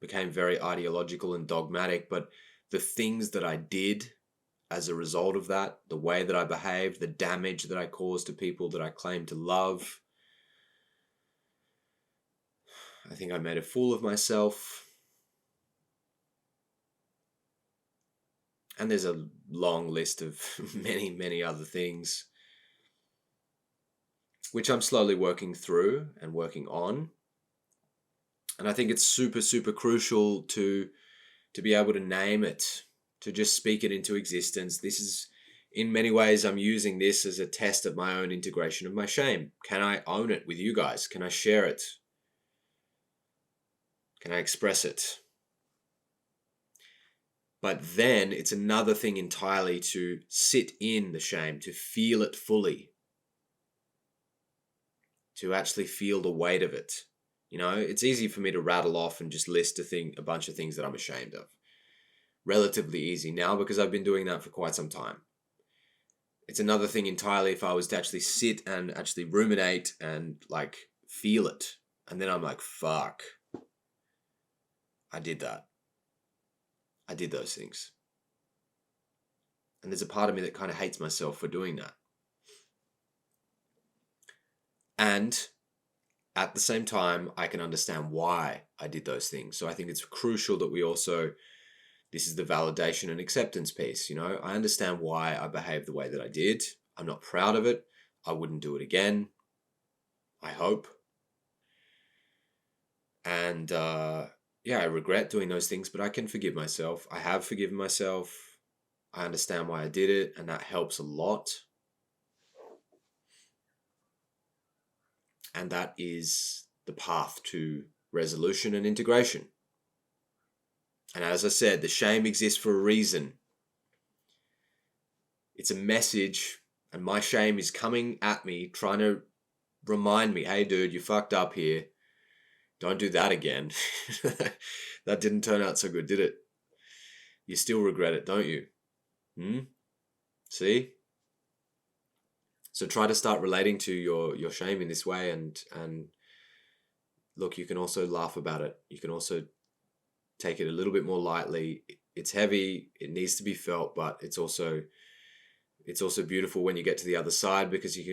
became very ideological and dogmatic, but the things that I did as a result of that, the way that I behaved, the damage that I caused to people that I claimed to love. I think I made a fool of myself. And there's a long list of many, many other things, which I'm slowly working through and working on. And I think it's super, super crucial to be able to name it, to just speak it into existence. This is, in many ways, I'm using this as a test of my own integration of my shame. Can I own it with you guys? Can I share it? Can I express it? But then it's another thing entirely to sit in the shame, to feel it fully, to actually feel the weight of it. It's easy for me to rattle off and just list a bunch of things that I'm ashamed of. Relatively easy now because I've been doing that for quite some time. It's another thing entirely if I was to actually sit and actually ruminate and feel it. And then I'm like, fuck, I did that. I did those things. And there's a part of me that kind of hates myself for doing that. And at the same time, I can understand why I did those things. So I think it's crucial that we also, this is the validation and acceptance piece. I understand why I behaved the way that I did. I'm not proud of it. I wouldn't do it again, I hope. And I regret doing those things, but I can forgive myself. I have forgiven myself. I understand why I did it, and that helps a lot. And that is the path to resolution and integration. And as I said, the shame exists for a reason. It's a message, and my shame is coming at me, trying to remind me, hey dude, you fucked up here. Don't do that again. That didn't turn out so good, did it? You still regret it, don't you? See? So try to start relating to your shame in this way, and look, you can also laugh about it. You can also take it a little bit more lightly. It's heavy, it needs to be felt, but it's also beautiful when you get to the other side, because you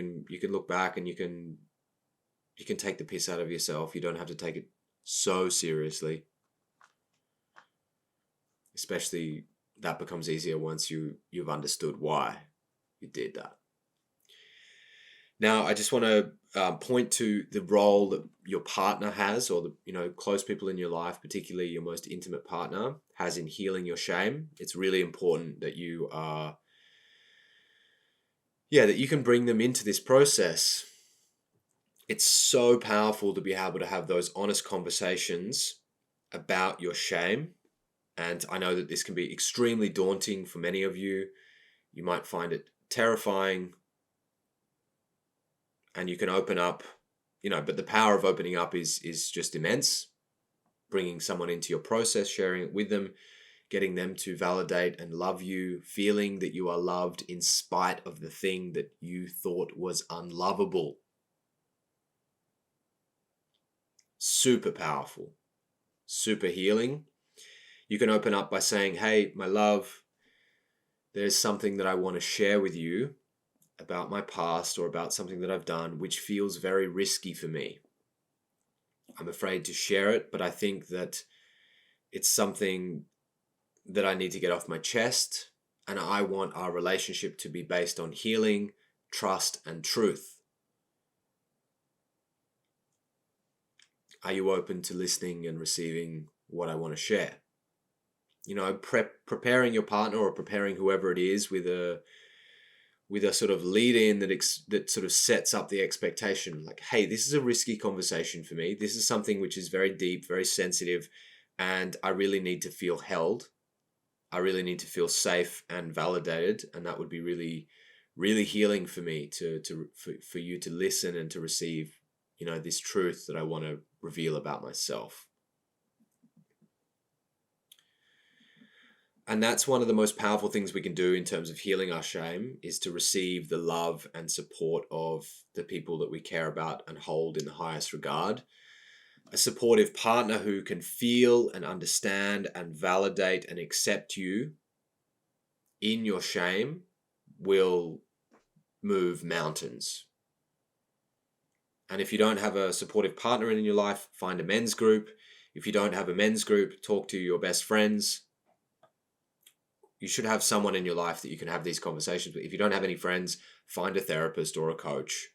can look back and you can take the piss out of yourself. You don't have to take it so seriously. Especially that becomes easier once you've understood why you did that. Now, I just want to point to the role that your partner has, or the close people in your life, particularly your most intimate partner, has in healing your shame. It's really important that that you can bring them into this process. It's so powerful to be able to have those honest conversations about your shame. And I know that this can be extremely daunting for many of you. You might find it terrifying. And you can open up, but the power of opening up is just immense. Bringing someone into your process, sharing it with them, getting them to validate and love you, feeling that you are loved in spite of the thing that you thought was unlovable. Super powerful, super healing. You can open up by saying, hey, my love, there's something that I want to share with you about my past, or about something that I've done, which feels very risky for me. I'm afraid to share it, but I think that it's something that I need to get off my chest, and I want our relationship to be based on healing, trust, and truth. Are you open to listening and receiving what I want to share? Preparing your partner, or preparing whoever it is with a sort of lead in that sort of sets up the expectation, like, hey, this is a risky conversation for me. This is something which is very deep, very sensitive, and I really need to feel held. I really need to feel safe and validated, and that would be really, really healing for me for you to listen and to receive, this truth that I want to reveal about myself. And that's one of the most powerful things we can do in terms of healing our shame, is to receive the love and support of the people that we care about and hold in the highest regard. A supportive partner who can feel and understand and validate and accept you in your shame will move mountains. And if you don't have a supportive partner in your life, find a men's group. If you don't have a men's group, talk to your best friends. You should have someone in your life that you can have these conversations with. If you don't have any friends, find a therapist or a coach.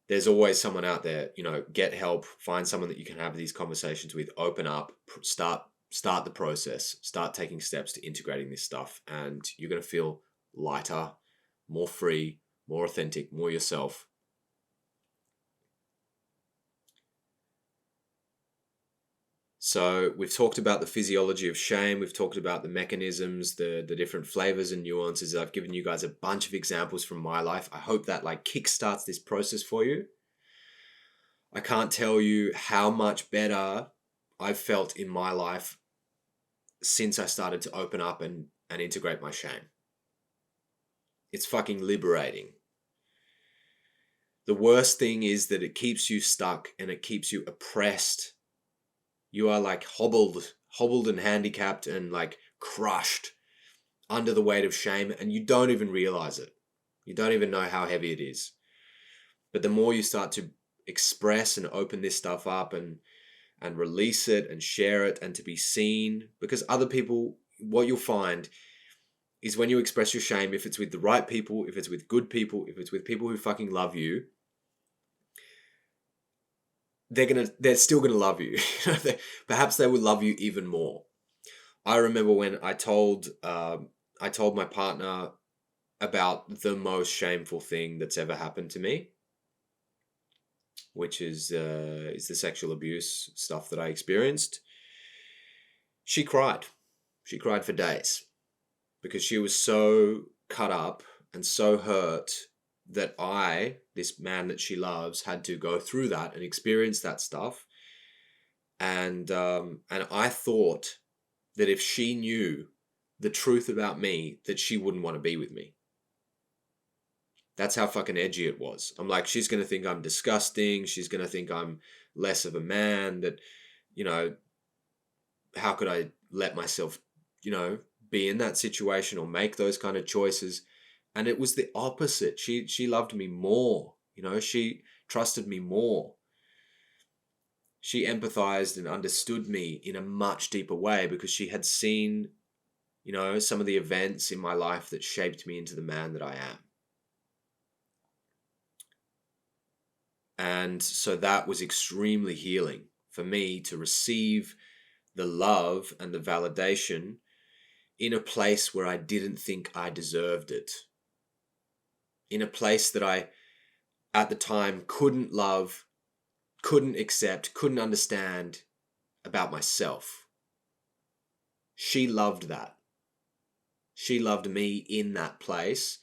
There's always someone out there, get help, find someone that you can have these conversations with, open up, start the process, start taking steps to integrating this stuff, and you're going to feel lighter, more free, more authentic, more yourself. So we've talked about the physiology of shame. We've talked about the mechanisms, the different flavors and nuances. I've given you guys a bunch of examples from my life. I hope that kickstarts this process for you. I can't tell you how much better I've felt in my life since I started to open up and integrate my shame. It's fucking liberating. The worst thing is that it keeps you stuck and it keeps you oppressed. You are hobbled and handicapped and crushed under the weight of shame, and you don't even realize it. You don't even know how heavy it is. But the more you start to express and open this stuff up and release it and share it and to be seen, because other people, what you'll find is when you express your shame, if it's with the right people, if it's with good people, if it's with people who fucking love you, they're still gonna love you. Perhaps they will love you even more. I remember when I told my partner about the most shameful thing that's ever happened to me, which is the sexual abuse stuff that I experienced. She cried. She cried for days because she was so cut up and so hurt that I, this man that she loves, had to go through that and experience that stuff. And I thought that if she knew the truth about me, that she wouldn't want to be with me. That's how fucking edgy it was. I'm like, she's going to think I'm disgusting. She's going to think I'm less of a man, that you know, how could I let myself, be in that situation or make those kind of choices? And it was the opposite. She loved me more, she trusted me more. She empathized and understood me in a much deeper way because she had seen, some of the events in my life that shaped me into the man that I am. And so that was extremely healing for me to receive the love and the validation in a place where I didn't think I deserved it. In a place that I, at the time, couldn't love, couldn't accept, couldn't understand about myself. She loved that. She loved me in that place,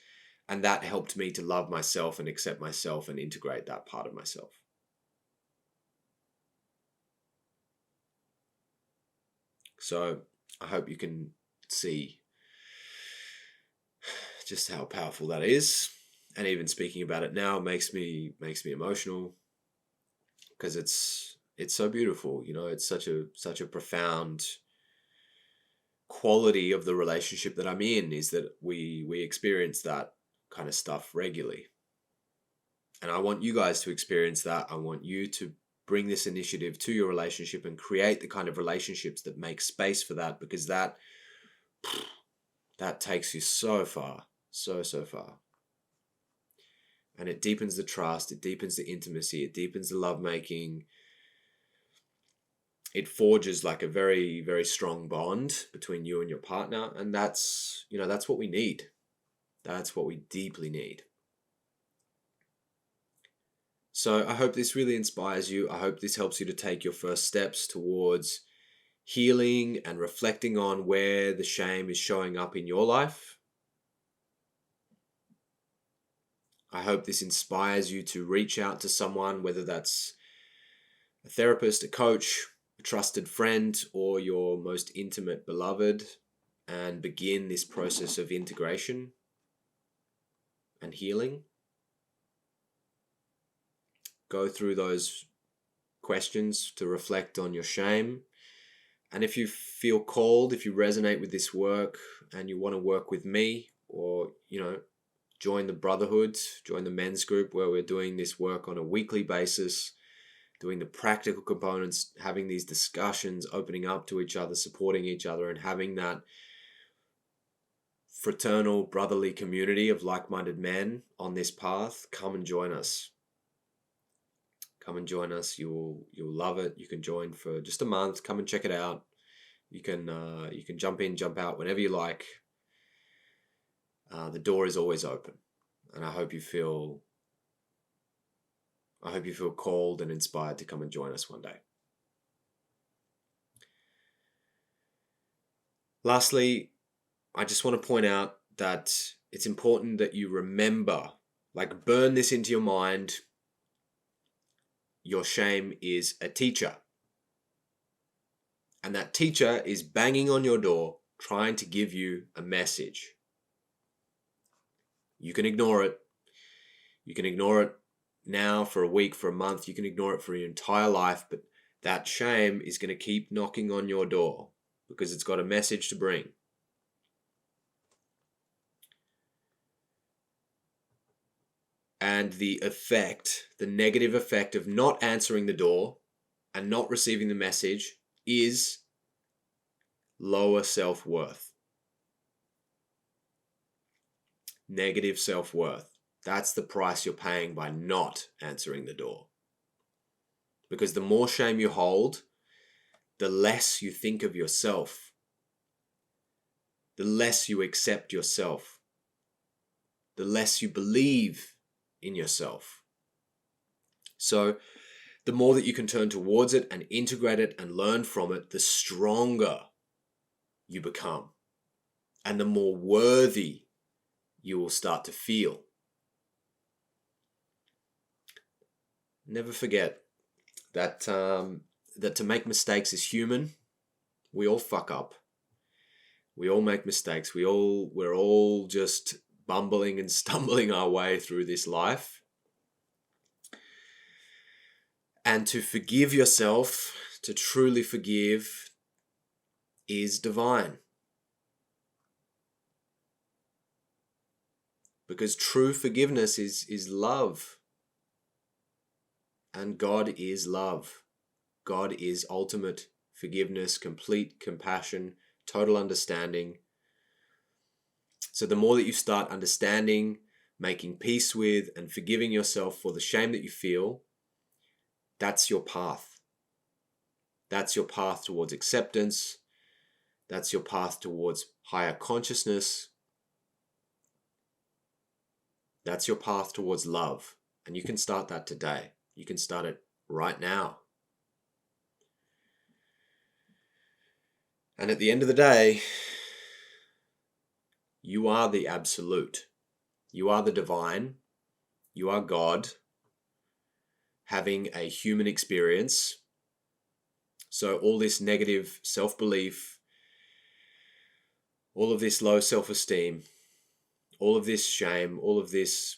and that helped me to love myself and accept myself and integrate that part of myself. So I hope you can see just how powerful that is. And even speaking about it now makes me emotional because it's so beautiful. It's such a profound quality of the relationship that I'm in, is that we experience that kind of stuff regularly. And I want you guys to experience that. I want you to bring this initiative to your relationship and create the kind of relationships that make space for that, because that takes you so far, so far. And it deepens the trust, it deepens the intimacy, it deepens the lovemaking. It forges like a very, very strong bond between you and your partner. And that's what we need. That's what we deeply need. So I hope this really inspires you. I hope this helps you to take your first steps towards healing and reflecting on where the shame is showing up in your life. I hope this inspires you to reach out to someone, whether that's a therapist, a coach, a trusted friend, or your most intimate beloved, and begin this process of integration and healing. Go through those questions to reflect on your shame. And if you feel called, if you resonate with this work and you want to work with me, or, join the brotherhood, join the men's group where we're doing this work on a weekly basis, doing the practical components, having these discussions, opening up to each other, supporting each other, and having that fraternal, brotherly community of like-minded men on this path, come and join us. Come and join us. You'll love it. You can join for just a month. Come and check it out. You can jump in, jump out whenever you like. The door is always open, and I hope you feel called and inspired to come and join us one day. Lastly, I just want to point out that it's important that you remember, burn this into your mind. Your shame is a teacher. And that teacher is banging on your door, trying to give you a message. You can ignore it. You can ignore it now for a week, for a month. You can ignore it for your entire life. But that shame is going to keep knocking on your door because it's got a message to bring. And the negative effect of not answering the door and not receiving the message is lower self-worth. Negative self-worth. That's the price you're paying by not answering the door. Because the more shame you hold, the less you think of yourself. The less you accept yourself. The less you believe in yourself. So the more that you can turn towards it and integrate it and learn from it, the stronger you become. And the more worthy you will start to feel. Never forget that to make mistakes is human. We all fuck up. We all make mistakes. We're all just bumbling and stumbling our way through this life. And to forgive yourself, to truly forgive is divine. Because true forgiveness is love. And God is love. God is ultimate forgiveness, complete compassion, total understanding. So the more that you start understanding, making peace with, and forgiving yourself for the shame that you feel, that's your path. That's your path towards acceptance. That's your path towards higher consciousness. That's your path towards love. And you can start that today. You can start it right now. And at the end of the day, you are the absolute. You are the divine. You are God having a human experience. So all this negative self-belief, all of this low self-esteem, all of this shame, all of this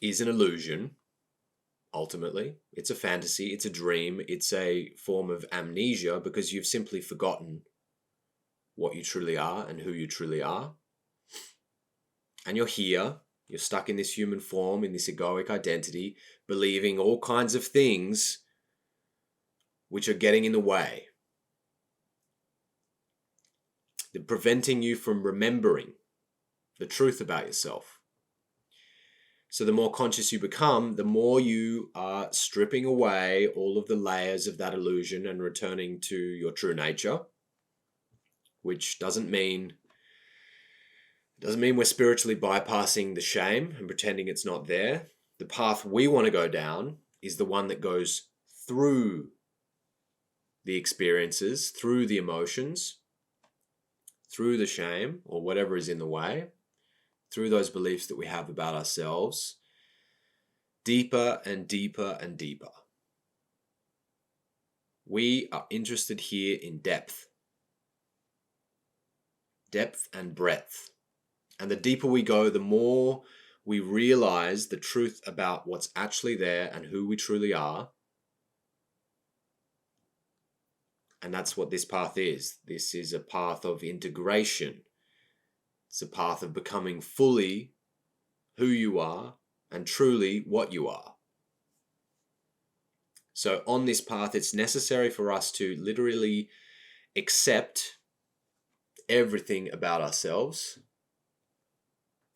is an illusion. Ultimately, it's a fantasy, it's a dream, it's a form of amnesia because you've simply forgotten what you truly are and who you truly are. And you're here, you're stuck in this human form, in this egoic identity, believing all kinds of things which are getting in the way. They're preventing you from remembering the truth about yourself. So the more conscious you become, the more you are stripping away all of the layers of that illusion and returning to your true nature, which doesn't mean we're spiritually bypassing the shame and pretending it's not there. The path we want to go down is the one that goes through the experiences, through the emotions, through the shame or whatever is in the way, through those beliefs that we have about ourselves, deeper and deeper and deeper. We are interested here in depth and breadth. And the deeper we go, the more we realize the truth about what's actually there and who we truly are. And that's what this path is. This is a path of integration. It's a path of becoming fully who you are and truly what you are. So on this path, it's necessary for us to literally accept everything about ourselves,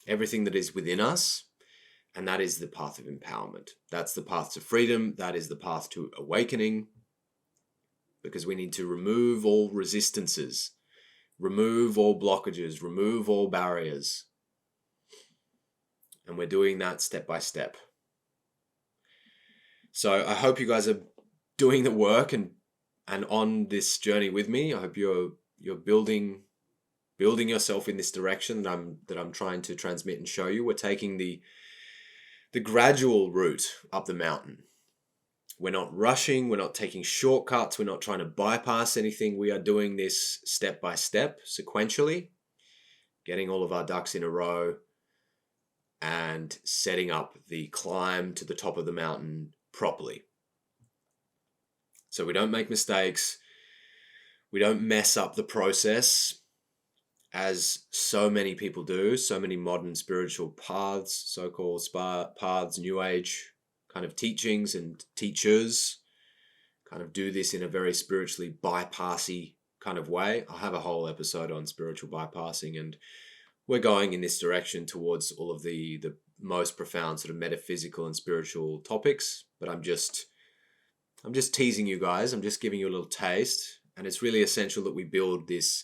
everything that is within us, and that is the path of empowerment. That's the path to freedom. That is the path to awakening, because we need to remove all resistances, remove all blockages, remove all barriers. And we're doing that step by step. So I hope you guys are doing the work and on this journey with me. I hope you're building yourself in this direction that I'm trying to transmit and show you. We're taking the gradual route up the mountain. We're not rushing, we're not taking shortcuts, we're not trying to bypass anything. We are doing this step by step, sequentially, getting all of our ducks in a row and setting up the climb to the top of the mountain properly. So we don't make mistakes, we don't mess up the process as so many people do, so many modern spiritual paths, so-called paths, New Age kind of teachings and teachers kind of do this in a very spiritually bypassy kind of way. I'll have a whole episode on spiritual bypassing, and we're going in this direction towards all of the most profound sort of metaphysical and spiritual topics. But I'm just teasing you guys. I'm just giving you a little taste, and it's really essential that we build this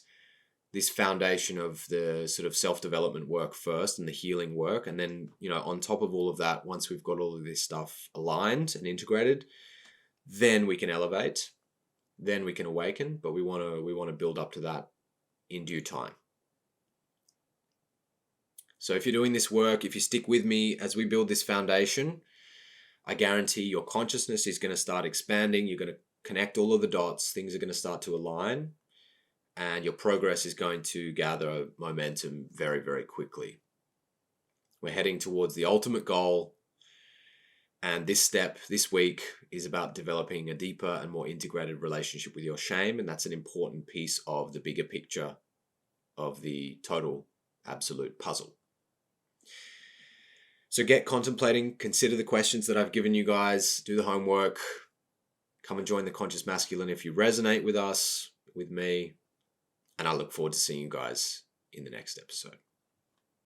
foundation of the sort of self-development work first and the healing work. And then, on top of all of that, once we've got all of this stuff aligned and integrated, then we can elevate, then we can awaken, but we want to build up to that in due time. So if you're doing this work, if you stick with me as we build this foundation, I guarantee your consciousness is going to start expanding. You're going to connect all of the dots. Things are going to start to align. And your progress is going to gather momentum very, very quickly. We're heading towards the ultimate goal, And this step this week is about developing a deeper and more integrated relationship with your shame. And that's an important piece of the bigger picture of the total absolute puzzle. So get contemplating, consider the questions that I've given you guys, do the homework, come and join the Conscious Masculine if you resonate with us, with me. And I look forward to seeing you guys in the next episode.